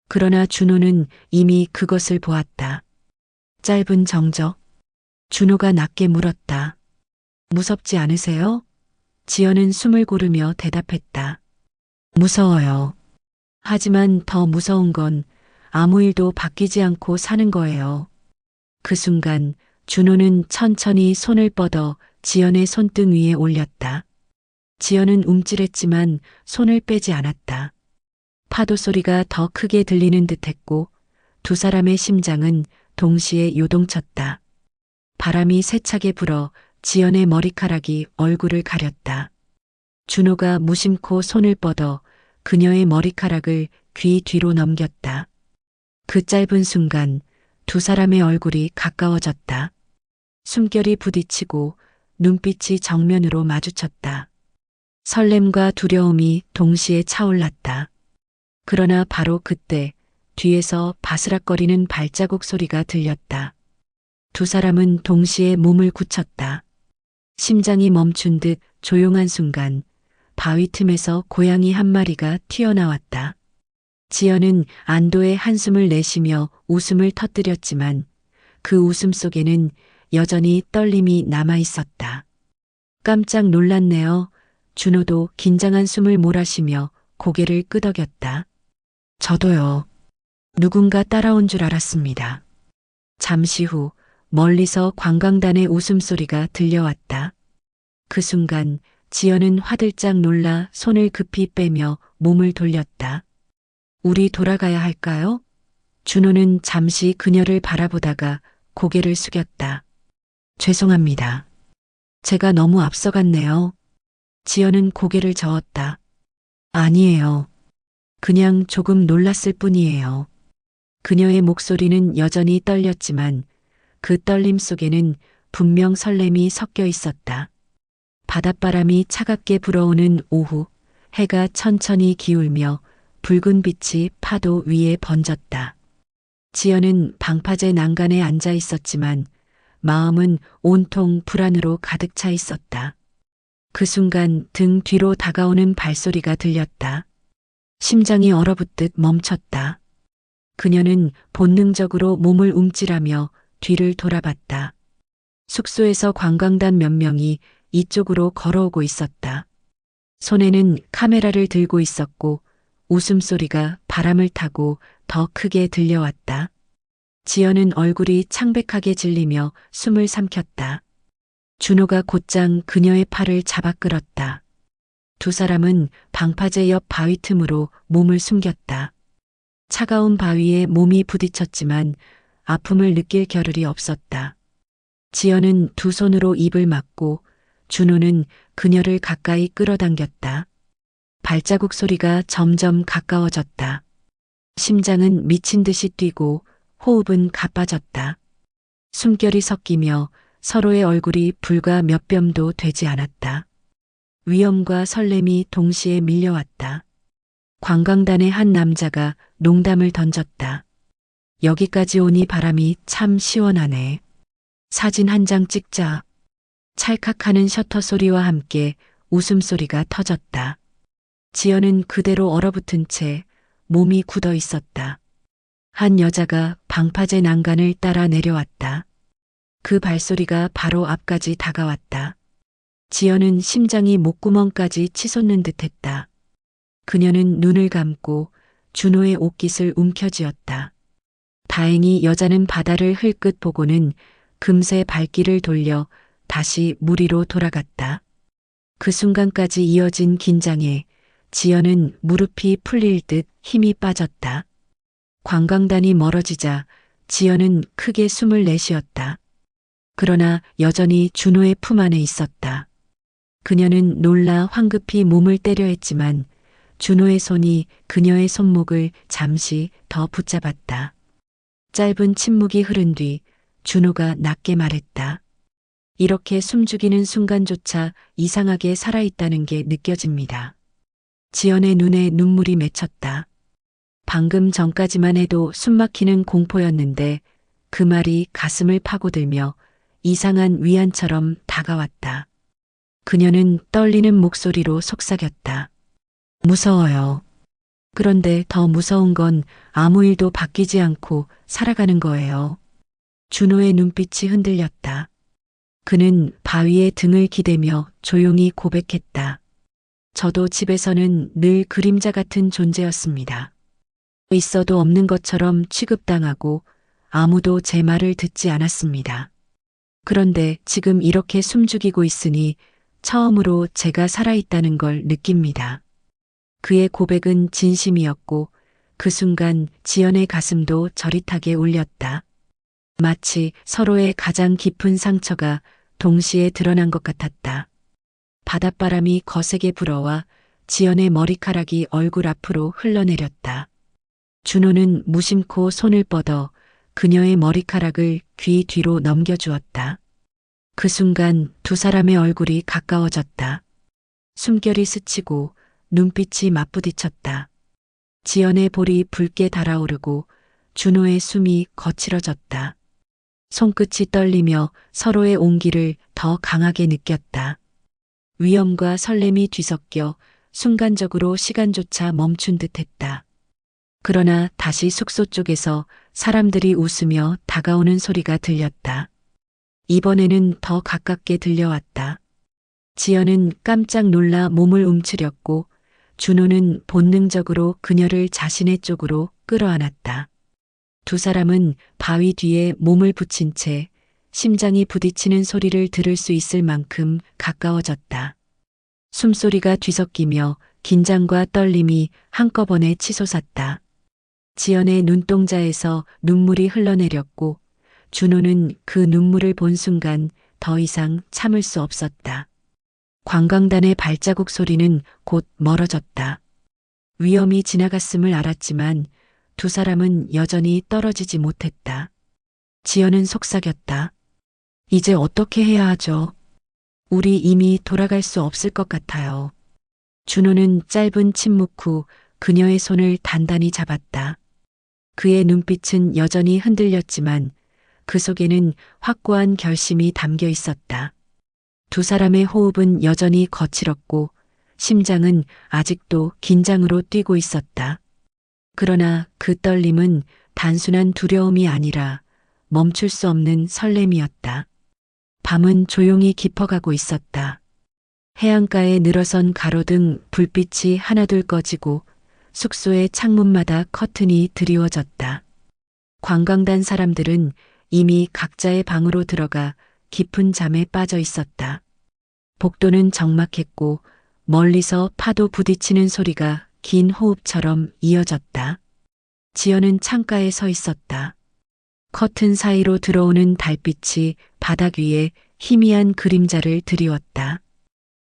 그러나 준호는 이미 그것을 보았다. 짧은 정적. 준호가 낮게 물었다. 무섭지 않으세요? 지연은 숨을 고르며 대답했다. 무서워요. 하지만 더 무서운 건 아무 일도 바뀌지 않고 사는 거예요. 그 순간 준호는 천천히 손을 뻗어 지연의 손등 위에 올렸다. 지연은 움찔했지만 손을 빼지 않았다. 파도 소리가 더 크게 들리는 듯했고 두 사람의 심장은 동시에 요동쳤다. 바람이 세차게 불어 지연의 머리카락이 얼굴을 가렸다. 준호가 무심코 손을 뻗어 그녀의 머리카락을 귀 뒤로 넘겼다. 그 짧은 순간 두 사람의 얼굴이 가까워졌다. 숨결이 부딪히고 눈빛이 정면으로 마주쳤다. 설렘과 두려움이 동시에 차올랐다. 그러나 바로 그때 뒤에서 바스락거리는 발자국 소리가 들렸다. 두 사람은 동시에 몸을 굳혔다. 심장이 멈춘 듯 조용한 순간 바위 틈에서 고양이 한 마리가 튀어나왔다. 지연은 안도의 한숨을 내쉬며 웃음을 터뜨렸지만 그 웃음 속에는 여전히 떨림이 남아 있었다. 깜짝 놀랐네요. 준호도 긴장한 숨을 몰아쉬며 고개를 끄덕였다. 저도요. 누군가 따라온 줄 알았습니다. 잠시 후 멀리서 관광단의 웃음소리가 들려왔다. 그 순간 지연은 화들짝 놀라 손을 급히 빼며 몸을 돌렸다. 우리 돌아가야 할까요? 준호는 잠시 그녀를 바라보다가 고개를 숙였다. 죄송합니다. 제가 너무 앞서갔네요. 지연은 고개를 저었다. 아니에요. 그냥 조금 놀랐을 뿐이에요. 그녀의 목소리는 여전히 떨렸지만 그 떨림 속에는 분명 설렘이 섞여 있었다. 바닷바람이 차갑게 불어오는 오후, 해가 천천히 기울며 붉은 빛이 파도 위에 번졌다. 지연은 방파제 난간에 앉아 있었지만 마음은 온통 불안으로 가득 차 있었다. 그 순간 등 뒤로 다가오는 발소리가 들렸다. 심장이 얼어붙듯 멈췄다. 그녀는 본능적으로 몸을 움찔하며 뒤를 돌아봤다. 숙소에서 관광단 몇 명이 이쪽으로 걸어오고 있었다. 손에는 카메라를 들고 있었고 웃음소리가 바람을 타고 더 크게 들려왔다. 지연은 얼굴이 창백하게 질리며 숨을 삼켰다. 준호가 곧장 그녀의 팔을 잡아 끌었다. 두 사람은 방파제 옆 바위 틈으로 몸을 숨겼다. 차가운 바위에 몸이 부딪혔지만 아픔을 느낄 겨를이 없었다. 지연은 두 손으로 입을 막고 준호는 그녀를 가까이 끌어당겼다. 발자국 소리가 점점 가까워졌다. 심장은 미친 듯이 뛰고 호흡은 가빠졌다. 숨결이 섞이며 서로의 얼굴이 불과 몇 뼘도 되지 않았다. 위험과 설렘이 동시에 밀려왔다. 관광단의 한 남자가 농담을 던졌다. 여기까지 오니 바람이 참 시원하네. 사진 한 장 찍자. 찰칵하는 셔터 소리와 함께 웃음소리가 터졌다. 지연은 그대로 얼어붙은 채 몸이 굳어 있었다. 한 여자가 방파제 난간을 따라 내려왔다. 그 발소리가 바로 앞까지 다가왔다. 지연은 심장이 목구멍까지 치솟는 듯했다. 그녀는 눈을 감고 준호의 옷깃을 움켜쥐었다. 다행히 여자는 바다를 흘끗 보고는 금세 발길을 돌려 다시 물 위로 돌아갔다. 그 순간까지 이어진 긴장에 지연은 무릎이 풀릴 듯 힘이 빠졌다. 관광단이 멀어지자 지연은 크게 숨을 내쉬었다. 그러나 여전히 준호의 품 안에 있었다. 그녀는 놀라 황급히 몸을 때려 했지만 준호의 손이 그녀의 손목을 잠시 더 붙잡았다. 짧은 침묵이 흐른 뒤 준호가 낮게 말했다. 이렇게 숨죽이는 순간조차 이상하게 살아있다는 게 느껴집니다. 지연의 눈에 눈물이 맺혔다. 방금 전까지만 해도 숨막히는 공포였는데 그 말이 가슴을 파고들며 이상한 위안처럼 다가왔다. 그녀는 떨리는 목소리로 속삭였다. 무서워요. 그런데 더 무서운 건 아무 일도 바뀌지 않고 살아가는 거예요. 준호의 눈빛이 흔들렸다. 그는 바위에 등을 기대며 조용히 고백했다. 저도 집에서는 늘 그림자 같은 존재였습니다. 있어도 없는 것처럼 취급당하고 아무도 제 말을 듣지 않았습니다. 그런데 지금 이렇게 숨죽이고 있으니 처음으로 제가 살아있다는 걸 느낍니다. 그의 고백은 진심이었고 그 순간 지연의 가슴도 저릿하게 울렸다. 마치 서로의 가장 깊은 상처가 동시에 드러난 것 같았다. 바닷바람이 거세게 불어와 지연의 머리카락이 얼굴 앞으로 흘러내렸다. 준호는 무심코 손을 뻗어 그녀의 머리카락을 귀 뒤로 넘겨주었다. 그 순간 두 사람의 얼굴이 가까워졌다. 숨결이 스치고 눈빛이 맞부딪혔다. 지연의 볼이 붉게 달아오르고 준호의 숨이 거칠어졌다. 손끝이 떨리며 서로의 온기를 더 강하게 느꼈다. 위험과 설렘이 뒤섞여 순간적으로 시간조차 멈춘 듯했다. 그러나 다시 숙소 쪽에서 사람들이 웃으며 다가오는 소리가 들렸다. 이번에는 더 가깝게 들려왔다. 지연은 깜짝 놀라 몸을 움츠렸고 준호는 본능적으로 그녀를 자신의 쪽으로 끌어안았다. 두 사람은 바위 뒤에 몸을 붙인 채 심장이 부딪히는 소리를 들을 수 있을 만큼 가까워졌다. 숨소리가 뒤섞이며 긴장과 떨림이 한꺼번에 치솟았다. 지연의 눈동자에서 눈물이 흘러내렸고 준호는 그 눈물을 본 순간 더 이상 참을 수 없었다. 관광단의 발자국 소리는 곧 멀어졌다. 위험이 지나갔음을 알았지만 두 사람은 여전히 떨어지지 못했다. 지연은 속삭였다. 이제 어떻게 해야 하죠? 우리 이미 돌아갈 수 없을 것 같아요. 준호는 짧은 침묵 후 그녀의 손을 단단히 잡았다. 그의 눈빛은 여전히 흔들렸지만 그 속에는 확고한 결심이 담겨 있었다. 두 사람의 호흡은 여전히 거칠었고 심장은 아직도 긴장으로 뛰고 있었다. 그러나 그 떨림은 단순한 두려움이 아니라 멈출 수 없는 설렘이었다. 밤은 조용히 깊어가고 있었다. 해안가에 늘어선 가로등 불빛이 하나둘 꺼지고 숙소의 창문마다 커튼이 드리워졌다. 관광단 사람들은 이미 각자의 방으로 들어가 깊은 잠에 빠져 있었다. 복도는 적막했고 멀리서 파도 부딪히는 소리가 긴 호흡처럼 이어졌다. 지연은 창가에 서 있었다. 커튼 사이로 들어오는 달빛이 바닥 위에 희미한 그림자를 드리웠다.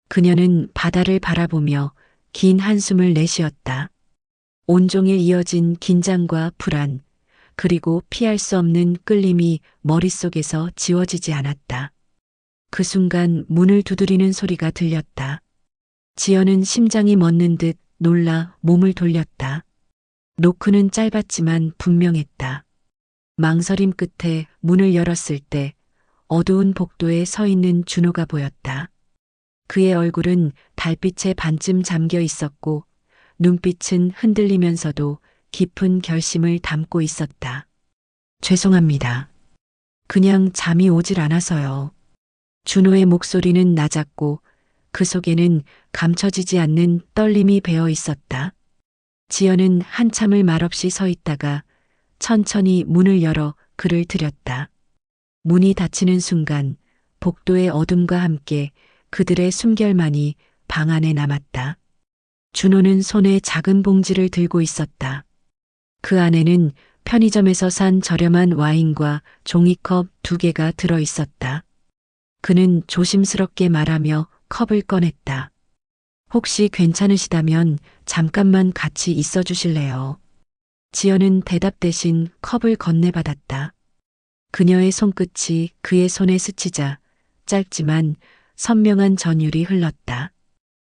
그녀는 바다를 바라보며 긴 한숨을 내쉬었다. 온종일 이어진 긴장과 불안, 그리고 피할 수 없는 끌림이 머릿속에서 지워지지 않았다. 그 순간 문을 두드리는 소리가 들렸다. 지연은 심장이 멎는 듯 놀라 몸을 돌렸다. 노크는 짧았지만 분명했다. 망설임 끝에 문을 열었을 때 어두운 복도에 서 있는 준호가 보였다. 그의 얼굴은 달빛에 반쯤 잠겨 있었고 눈빛은 흔들리면서도 깊은 결심을 담고 있었다. 죄송합니다. 그냥 잠이 오질 않아서요. 준호의 목소리는 낮았고 그 속에는 감춰지지 않는 떨림이 배어 있었다. 지연은 한참을 말없이 서 있다가 천천히 문을 열어 그를 들였다. 문이 닫히는 순간 복도의 어둠과 함께 그들의 숨결만이 방 안에 남았다. 준호는 손에 작은 봉지를 들고 있었다. 그 안에는 편의점에서 산 저렴한 와인과 종이컵 2개가 들어 있었다. 그는 조심스럽게 말하며 컵을 꺼냈다. 혹시 괜찮으시다면 잠깐만 같이 있어 주실래요? 지연은 대답 대신 컵을 건네받았다. 그녀의 손끝이 그의 손에 스치자 짧지만 선명한 전율이 흘렀다.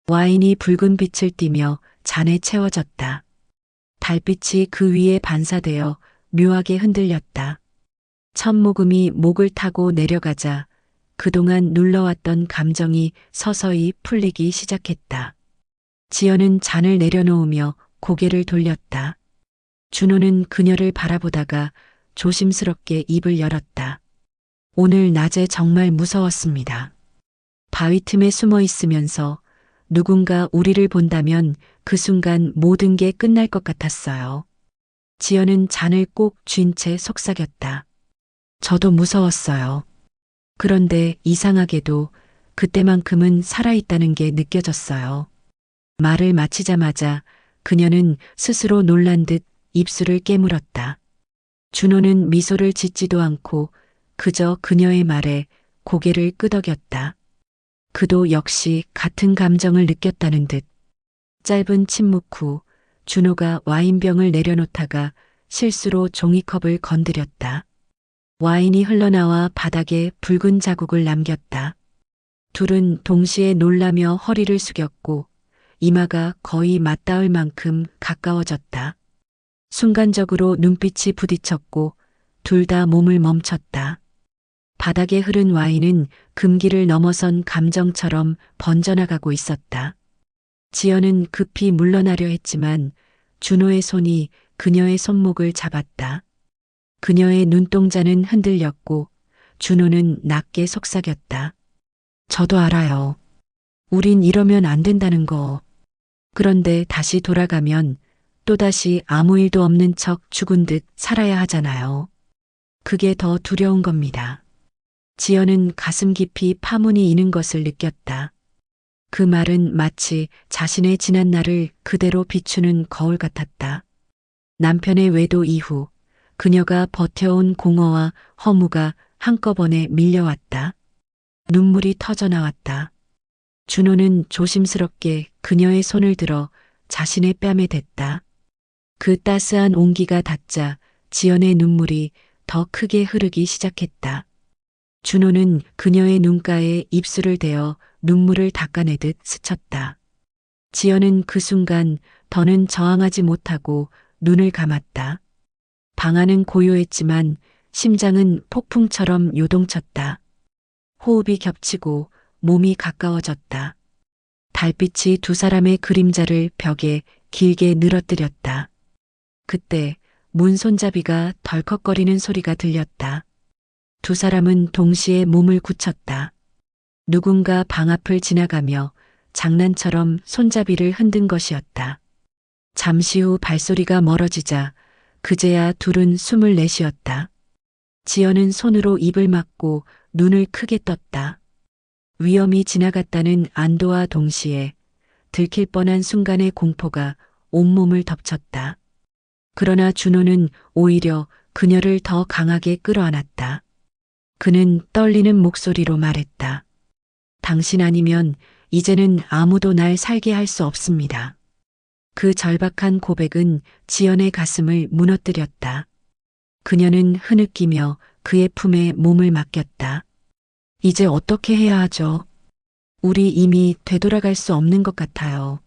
와인이 붉은 빛을 띠며 잔에 채워졌다. 달빛이 그 위에 반사되어 묘하게 흔들렸다. 첫 모금이 목을 타고 내려가자 그동안 눌러왔던 감정이 서서히 풀리기 시작했다. 지연은 잔을 내려놓으며 고개를 돌렸다. 준호는 그녀를 바라보다가 조심스럽게 입을 열었다. 오늘 낮에 정말 무서웠습니다. 바위 틈에 숨어 있으면서 누군가 우리를 본다면 그 순간 모든 게 끝날 것 같았어요. 지연은 잔을 꼭 쥔 채 속삭였다. 저도 무서웠어요. 그런데 이상하게도 그때만큼은 살아있다는 게 느껴졌어요. 말을 마치자마자 그녀는 스스로 놀란 듯 입술을 깨물었다. 준호는 미소를 짓지도 않고 그저 그녀의 말에 고개를 끄덕였다. 그도 역시 같은 감정을 느꼈다는 듯. 짧은 침묵 후 준호가 와인병을 내려놓다가 실수로 종이컵을 건드렸다. 와인이 흘러나와 바닥에 붉은 자국을 남겼다. 둘은 동시에 놀라며 허리를 숙였고 이마가 거의 맞닿을 만큼 가까워졌다. 순간적으로 눈빛이 부딪혔고 둘 다 몸을 멈췄다. 바닥에 흐른 와인은 금기를 넘어선 감정처럼 번져나가고 있었다. 지연은 급히 물러나려 했지만 준호의 손이 그녀의 손목을 잡았다. 그녀의 눈동자는 흔들렸고 준호는 낮게 속삭였다. 저도 알아요. 우린 이러면 안 된다는 거. 그런데 다시 돌아가면 또다시 아무 일도 없는 척 죽은 듯 살아야 하잖아요. 그게 더 두려운 겁니다. 지연은 가슴 깊이 파문이 이는 것을 느꼈다. 그 말은 마치 자신의 지난 날을 그대로 비추는 거울 같았다. 남편의 외도 이후 그녀가 버텨온 공허와 허무가 한꺼번에 밀려왔다. 눈물이 터져 나왔다. 준호는 조심스럽게 그녀의 손을 들어 자신의 뺨에 댔다. 그 따스한 온기가 닿자 지연의 눈물이 더 크게 흐르기 시작했다. 준호는 그녀의 눈가에 입술을 대어 눈물을 닦아내듯 스쳤다. 지연은 그 순간 더는 저항하지 못하고 눈을 감았다. 방 안은 고요했지만 심장은 폭풍처럼 요동쳤다. 호흡이 겹치고 몸이 가까워졌다. 달빛이 두 사람의 그림자를 벽에 길게 늘어뜨렸다. 그때 문 손잡이가 덜컥거리는 소리가 들렸다. 두 사람은 동시에 몸을 굳혔다. 누군가 방 앞을 지나가며 장난처럼 손잡이를 흔든 것이었다. 잠시 후 발소리가 멀어지자 그제야 둘은 숨을 내쉬었다. 지연은 손으로 입을 막고 눈을 크게 떴다. 위험이 지나갔다는 안도와 동시에 들킬 뻔한 순간의 공포가 온몸을 덮쳤다. 그러나 준호는 오히려 그녀를 더 강하게 끌어안았다. 그는 떨리는 목소리로 말했다. 당신 아니면 이제는 아무도 날 살게 할 수 없습니다. 그 절박한 고백은 지연의 가슴을 무너뜨렸다. 그녀는 흐느끼며 그의 품에 몸을 맡겼다. 이제 어떻게 해야 하죠? 우리 이미 되돌아갈 수 없는 것 같아요.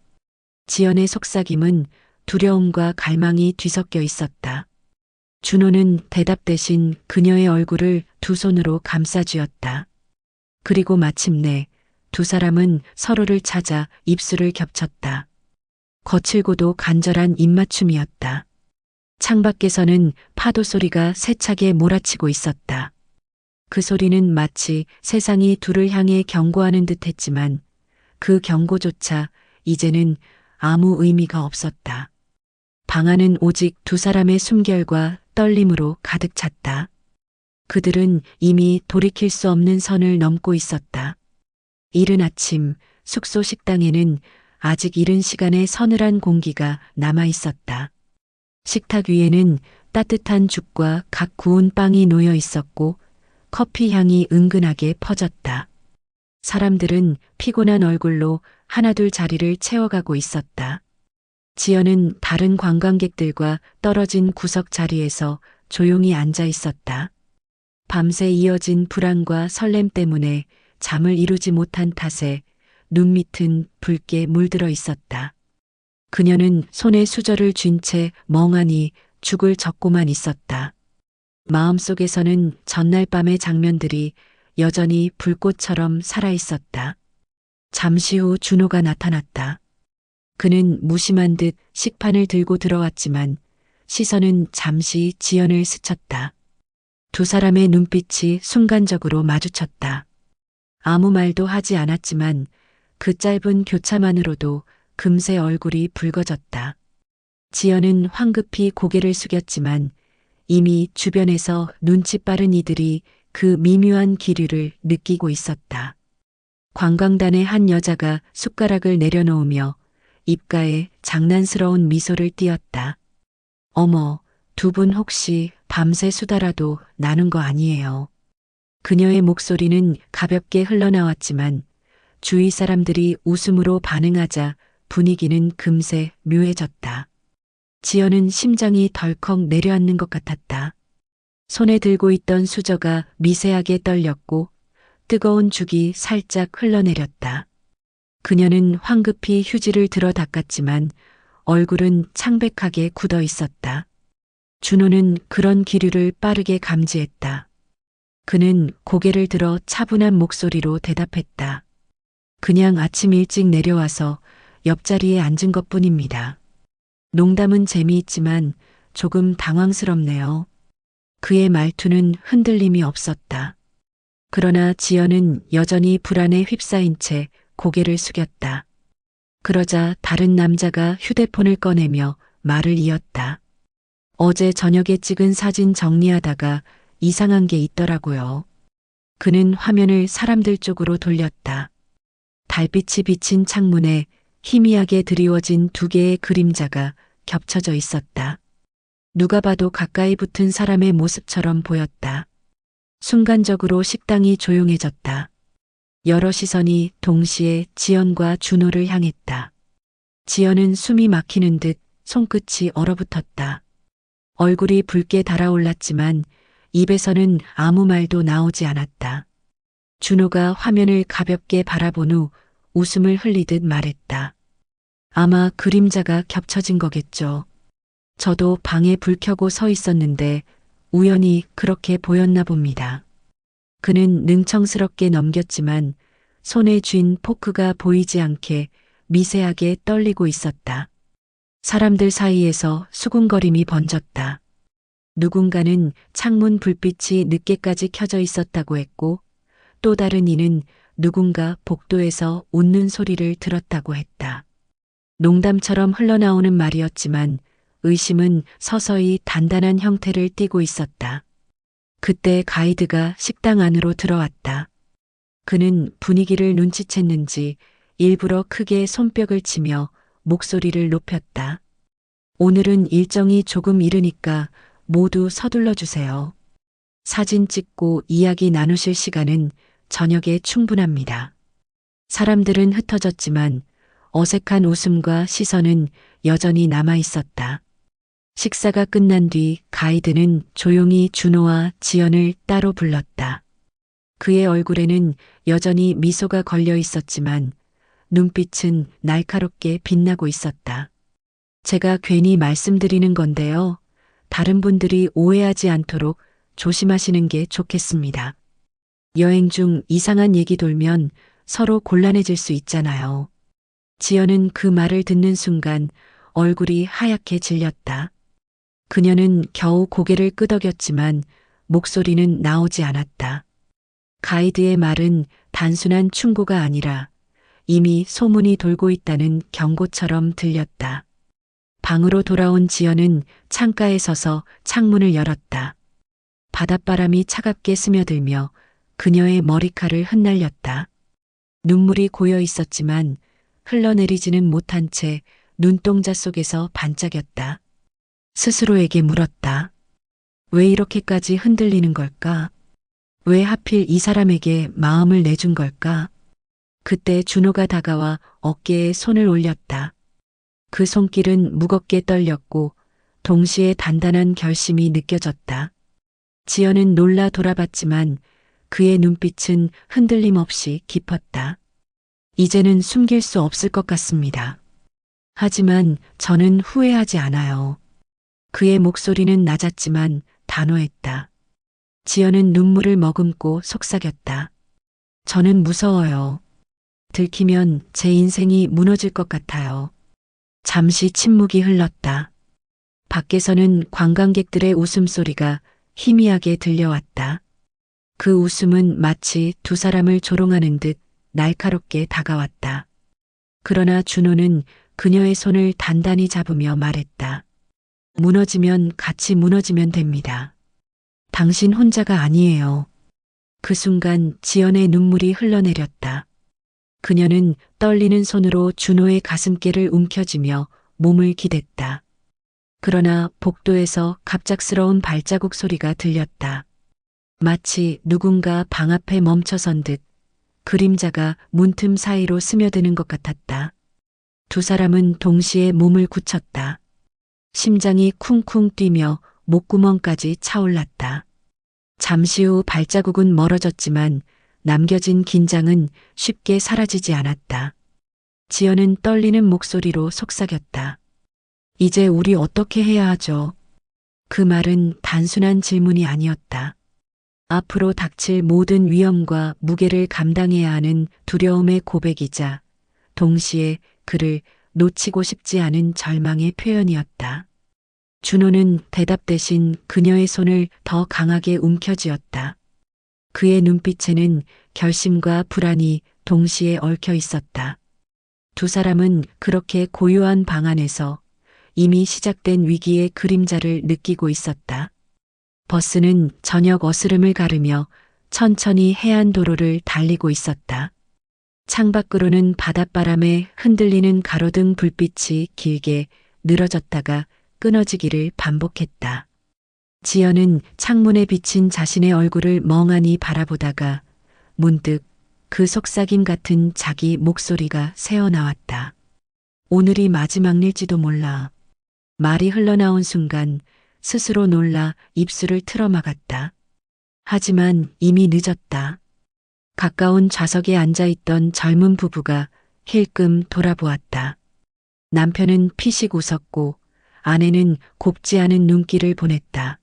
지연의 속삭임은 두려움과 갈망이 뒤섞여 있었다. 준호는 대답 대신 그녀의 얼굴을 두 손으로 감싸쥐었다. 그리고 마침내 두 사람은 서로를 찾아 입술을 겹쳤다. 거칠고도 간절한 입맞춤이었다. 창밖에서는 파도 소리가 세차게 몰아치고 있었다. 그 소리는 마치 세상이 둘을 향해 경고하는 듯 했지만 그 경고조차 이제는 아무 의미가 없었다. 방 안은 오직 두 사람의 숨결과 떨림으로 가득 찼다. 그들은 이미 돌이킬 수 없는 선을 넘고 있었다. 이른 아침 숙소 식당에는 아직 이른 시간에 서늘한 공기가 남아 있었다. 식탁 위에는 따뜻한 죽과 각 구운 빵이 놓여 있었고 커피 향이 은근하게 퍼졌다. 사람들은 피곤한 얼굴로 하나둘 자리를 채워가고 있었다. 지연은 다른 관광객들과 떨어진 구석 자리에서 조용히 앉아 있었다. 밤새 이어진 불안과 설렘 때문에 잠을 이루지 못한 탓에 눈밑은 붉게 물들어 있었다. 그녀는 손에 수저를 쥔 채 멍하니 죽을 적고만 있었다. 마음속에서는 전날 밤의 장면들이 여전히 불꽃처럼 살아있었다. 잠시 후 준호가 나타났다. 그는 무심한 듯 식판을 들고 들어왔지만 시선은 잠시 지연을 스쳤다. 두 사람의 눈빛이 순간적으로 마주쳤다. 아무 말도 하지 않았지만 그 짧은 교차만으로도 금세 얼굴이 붉어졌다. 지연은 황급히 고개를 숙였지만 이미 주변에서 눈치 빠른 이들이 그 미묘한 기류를 느끼고 있었다. 관광단의 한 여자가 숟가락을 내려놓으며 입가에 장난스러운 미소를 띄었다. 어머, 두 분 혹시 밤새 수다라도 나눈 거 아니에요? 그녀의 목소리는 가볍게 흘러나왔지만 주위 사람들이 웃음으로 반응하자 분위기는 금세 묘해졌다. 지연은 심장이 덜컥 내려앉는 것 같았다. 손에 들고 있던 수저가 미세하게 떨렸고 뜨거운 죽이 살짝 흘러내렸다. 그녀는 황급히 휴지를 들어 닦았지만 얼굴은 창백하게 굳어 있었다. 준호는 그런 기류를 빠르게 감지했다. 그는 고개를 들어 차분한 목소리로 대답했다. 그냥 아침 일찍 내려와서 옆자리에 앉은 것뿐입니다. 농담은 재미있지만 조금 당황스럽네요. 그의 말투는 흔들림이 없었다. 그러나 지연은 여전히 불안에 휩싸인 채 고개를 숙였다. 그러자 다른 남자가 휴대폰을 꺼내며 말을 이었다. 어제 저녁에 찍은 사진 정리하다가 이상한 게 있더라고요. 그는 화면을 사람들 쪽으로 돌렸다. 달빛이 비친 창문에 희미하게 드리워진 두 개의 그림자가 겹쳐져 있었다. 누가 봐도 가까이 붙은 사람의 모습처럼 보였다. 순간적으로 식당이 조용해졌다. 여러 시선이 동시에 지연과 준호를 향했다. 지연은 숨이 막히는 듯 손끝이 얼어붙었다. 얼굴이 붉게 달아올랐지만 입에서는 아무 말도 나오지 않았다. 준호가 화면을 가볍게 바라본 후 웃음을 흘리듯 말했다. 아마 그림자가 겹쳐진 거겠죠. 저도 방에 불 켜고 서 있었는데 우연히 그렇게 보였나 봅니다. 그는 능청스럽게 넘겼지만 손에 쥔 포크가 보이지 않게 미세하게 떨리고 있었다. 사람들 사이에서 수군거림이 번졌다. 누군가는 창문 불빛이 늦게까지 켜져 있었다고 했고 또 다른 이는 누군가 복도에서 웃는 소리를 들었다고 했다. 농담처럼 흘러나오는 말이었지만 의심은 서서히 단단한 형태를 띠고 있었다. 그때 가이드가 식당 안으로 들어왔다. 그는 분위기를 눈치챘는지 일부러 크게 손뼉을 치며 목소리를 높였다. 오늘은 일정이 조금 이르니까 모두 서둘러 주세요. 사진 찍고 이야기 나누실 시간은 저녁에 충분합니다. 사람들은 흩어졌지만 어색한 웃음과 시선은 여전히 남아 있었다. 식사가 끝난 뒤 가이드는 조용히 준호와 지연을 따로 불렀다. 그의 얼굴에는 여전히 미소가 걸려 있었지만 눈빛은 날카롭게 빛나고 있었다. 제가 괜히 말씀드리는 건데요. 다른 분들이 오해하지 않도록 조심하시는 게 좋겠습니다. 여행 중 이상한 얘기 돌면 서로 곤란해질 수 있잖아요. 지연은 그 말을 듣는 순간 얼굴이 하얗게 질렸다. 그녀는 겨우 고개를 끄덕였지만 목소리는 나오지 않았다. 가이드의 말은 단순한 충고가 아니라 이미 소문이 돌고 있다는 경고처럼 들렸다. 방으로 돌아온 지연은 창가에 서서 창문을 열었다. 바닷바람이 차갑게 스며들며 그녀의 머리칼을 흩날렸다. 눈물이 고여 있었지만 흘러내리지는 못한 채 눈동자 속에서 반짝였다. 스스로에게 물었다. 왜 이렇게까지 흔들리는 걸까? 왜 하필 이 사람에게 마음을 내준 걸까? 그때 준호가 다가와 어깨에 손을 올렸다. 그 손길은 무겁게 떨렸고 동시에 단단한 결심이 느껴졌다. 지연은 놀라 돌아봤지만 그의 눈빛은 흔들림 없이 깊었다. 이제는 숨길 수 없을 것 같습니다. 하지만 저는 후회하지 않아요. 그의 목소리는 낮았지만 단호했다. 지연은 눈물을 머금고 속삭였다. 저는 무서워요. 들키면 제 인생이 무너질 것 같아요. 잠시 침묵이 흘렀다. 밖에서는 관광객들의 웃음소리가 희미하게 들려왔다. 그 웃음은 마치 두 사람을 조롱하는 듯 날카롭게 다가왔다. 그러나 준호는 그녀의 손을 단단히 잡으며 말했다. 무너지면 같이 무너지면 됩니다. 당신 혼자가 아니에요. 그 순간 지연의 눈물이 흘러내렸다. 그녀는 떨리는 손으로 준호의 가슴께를 움켜쥐며 몸을 기댔다. 그러나 복도에서 갑작스러운 발자국 소리가 들렸다. 마치 누군가 방 앞에 멈춰선 듯 그림자가 문틈 사이로 스며드는 것 같았다. 두 사람은 동시에 몸을 굳혔다. 심장이 쿵쿵 뛰며 목구멍까지 차올랐다. 잠시 후 발자국은 멀어졌지만 남겨진 긴장은 쉽게 사라지지 않았다. 지연은 떨리는 목소리로 속삭였다. 이제 우리 어떻게 해야 하죠? 그 말은 단순한 질문이 아니었다. 앞으로 닥칠 모든 위험과 무게를 감당해야 하는 두려움의 고백이자 동시에 그를 놓치고 싶지 않은 절망의 표현이었다. 준호는 대답 대신 그녀의 손을 더 강하게 움켜쥐었다. 그의 눈빛에는 결심과 불안이 동시에 얽혀 있었다. 두 사람은 그렇게 고요한 방 안에서 이미 시작된 위기의 그림자를 느끼고 있었다. 버스는 저녁 어스름을 가르며 천천히 해안도로를 달리고 있었다. 창밖으로는 바닷바람에 흔들리는 가로등 불빛이 길게 늘어졌다가 끊어지기를 반복했다. 지연은 창문에 비친 자신의 얼굴을 멍하니 바라보다가 문득 그 속삭임 같은 자기 목소리가 새어나왔다. 오늘이 마지막 일지도 몰라. 말이 흘러나온 순간 스스로 놀라 입술을 틀어막았다. 하지만 이미 늦었다. 가까운 좌석에 앉아있던 젊은 부부가 힐끔 돌아보았다. 남편은 피식 웃었고 아내는 곱지 않은 눈길을 보냈다.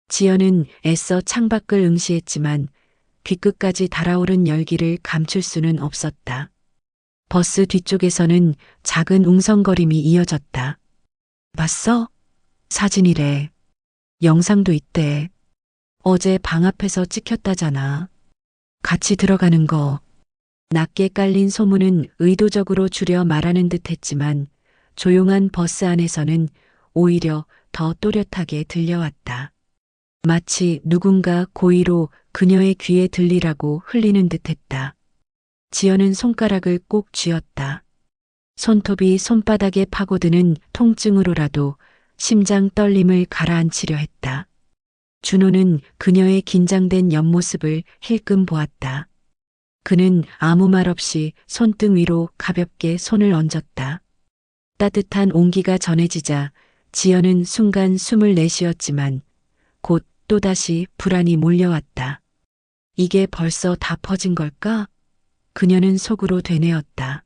지연은 애써 창밖을 응시했지만 귀끝까지 달아오른 열기를 감출 수는 없었다. 버스 뒤쪽에서는 작은 웅성거림이 이어졌다. 봤어? 사진이래. 영상도 있대. 어제 방 앞에서 찍혔다잖아. 같이 들어가는 거. 낮게 깔린 소문은 의도적으로 줄여 말하는 듯 했지만 조용한 버스 안에서는 오히려 더 또렷하게 들려왔다. 마치 누군가 고의로 그녀의 귀에 들리라고 흘리는 듯 했다. 지연은 손가락을 꼭 쥐었다. 손톱이 손바닥에 파고드는 통증으로라도 심장 떨림을 가라앉히려 했다. 준호는 그녀의 긴장된 옆모습을 힐끔 보았다. 그는 아무 말 없이 손등 위로 가볍게 손을 얹었다. 따뜻한 온기가 전해지자 지연은 순간 숨을 내쉬었지만 곧 또다시 불안이 몰려왔다. 이게 벌써 다 퍼진 걸까? 그녀는 속으로 되뇌었다.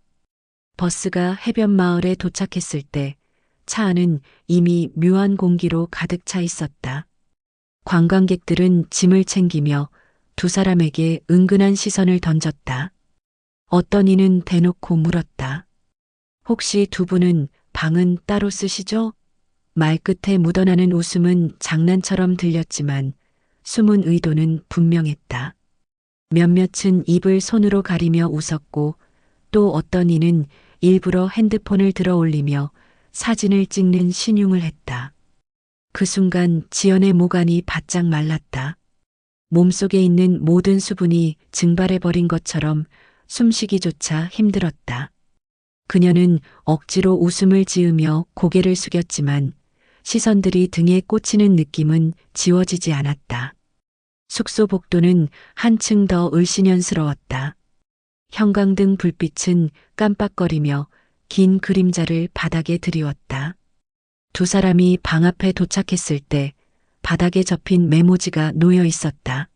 버스가 해변 마을에 도착했을 때 차 안은 이미 묘한 공기로 가득 차 있었다. 관광객들은 짐을 챙기며 두 사람에게 은근한 시선을 던졌다. 어떤 이는 대놓고 물었다. 혹시 두 분은 방은 따로 쓰시죠? 말끝에 묻어나는 웃음은 장난처럼 들렸지만 숨은 의도는 분명했다. 몇몇은 입을 손으로 가리며 웃었고 또 어떤 이는 일부러 핸드폰을 들어 올리며 사진을 찍는 신용을 했다. 그 순간 지연의 모간이 바짝 말랐다. 몸속에 있는 모든 수분이 증발해버린 것처럼 숨쉬기조차 힘들었다. 그녀는 억지로 웃음을 지으며 고개를 숙였지만 시선들이 등에 꽂히는 느낌은 지워지지 않았다. 숙소 복도는 한층 더 을씨년스러웠다. 형광등 불빛은 깜빡거리며 긴 그림자를 바닥에 드리웠다. 두 사람이 방 앞에 도착했을 때 바닥에 접힌 메모지가 놓여 있었다.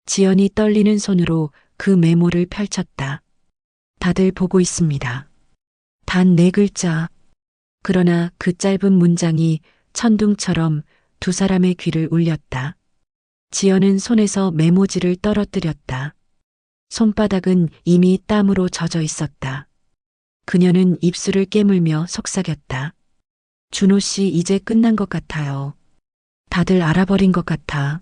지연이 떨리는 손으로 그 메모를 펼쳤다. 다들 보고 있습니다. 단 4글자. 그러나 그 짧은 문장이 천둥처럼 두 사람의 귀를 울렸다. 지연은 손에서 메모지를 떨어뜨렸다. 손바닥은 이미 땀으로 젖어 있었다. 그녀는 입술을 깨물며 속삭였다. 준호 씨 이제 끝난 것 같아요. 다들 알아버린 것 같아.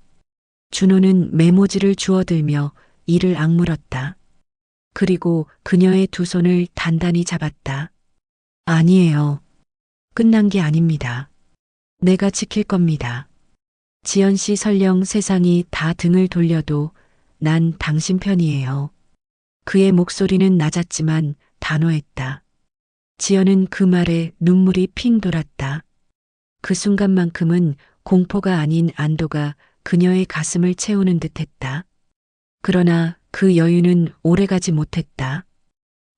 준호는 메모지를 주워들며 이를 악물었다. 그리고 그녀의 두 손을 단단히 잡았다. 아니에요. 끝난 게 아닙니다. 내가 지킬 겁니다. 지연 씨 설령 세상이 다 등을 돌려도 난 당신 편이에요. 그의 목소리는 낮았지만 단호했다. 지연은 그 말에 눈물이 핑 돌았다. 그 순간만큼은 공포가 아닌 안도가 그녀의 가슴을 채우는 듯했다. 그러나 그 여유는 오래가지 못했다.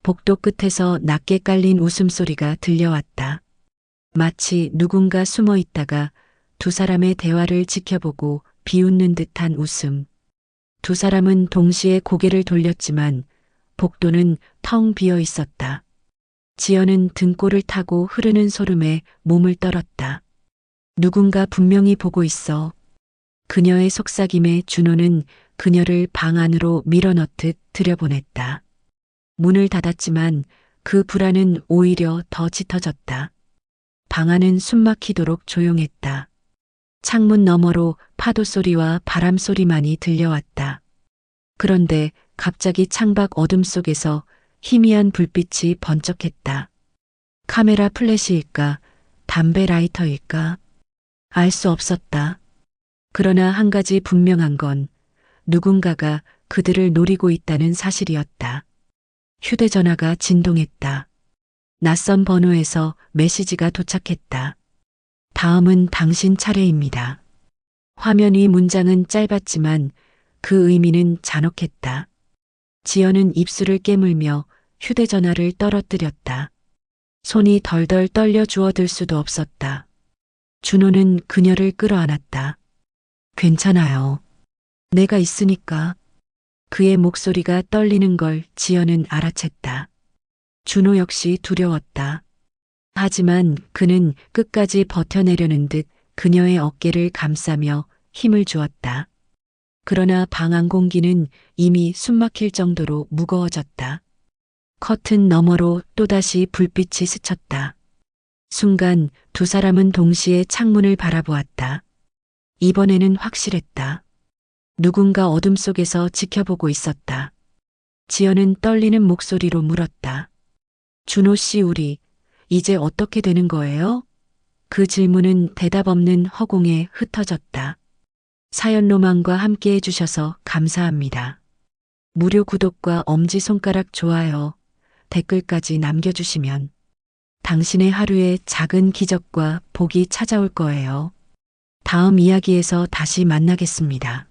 복도 끝에서 낮게 깔린 웃음소리가 들려왔다. 마치 누군가 숨어 있다가 두 사람의 대화를 지켜보고 비웃는 듯한 웃음. 두 사람은 동시에 고개를 돌렸지만 복도는 텅 비어 있었다. 지연은 등골을 타고 흐르는 소름에 몸을 떨었다. 누군가 분명히 보고 있어. 그녀의 속삭임에 준호는 그녀를 방 안으로 밀어넣듯 들여보냈다. 문을 닫았지만 그 불안은 오히려 더 짙어졌다. 방 안은 숨막히도록 조용했다. 창문 너머로 파도 소리와 바람 소리만이 들려왔다. 그런데 갑자기 창밖 어둠 속에서 희미한 불빛이 번쩍했다. 카메라 플래시일까? 담배 라이터일까? 알 수 없었다. 그러나 한 가지 분명한 건 누군가가 그들을 노리고 있다는 사실이었다. 휴대전화가 진동했다. 낯선 번호에서 메시지가 도착했다. 다음은 당신 차례입니다. 화면 위 문장은 짧았지만 그 의미는 잔혹했다. 지연은 입술을 깨물며 휴대전화를 떨어뜨렸다. 손이 덜덜 떨려 주워들 수도 없었다. 준호는 그녀를 끌어안았다. 괜찮아요. 내가 있으니까. 그의 목소리가 떨리는 걸 지연은 알아챘다. 준호 역시 두려웠다. 하지만 그는 끝까지 버텨내려는 듯 그녀의 어깨를 감싸며 힘을 주었다. 그러나 방 안 공기는 이미 숨막힐 정도로 무거워졌다. 커튼 너머로 또다시 불빛이 스쳤다. 순간 두 사람은 동시에 창문을 바라보았다. 이번에는 확실했다. 누군가 어둠 속에서 지켜보고 있었다. 지연은 떨리는 목소리로 물었다. 준호 씨, 우리 이제 어떻게 되는 거예요? 그 질문은 대답 없는 허공에 흩어졌다. 사연 로망과 함께 해주셔서 감사합니다. 무료 구독과 엄지손가락 좋아요, 댓글까지 남겨주시면 당신의 하루에 작은 기적과 복이 찾아올 거예요. 다음 이야기에서 다시 만나겠습니다.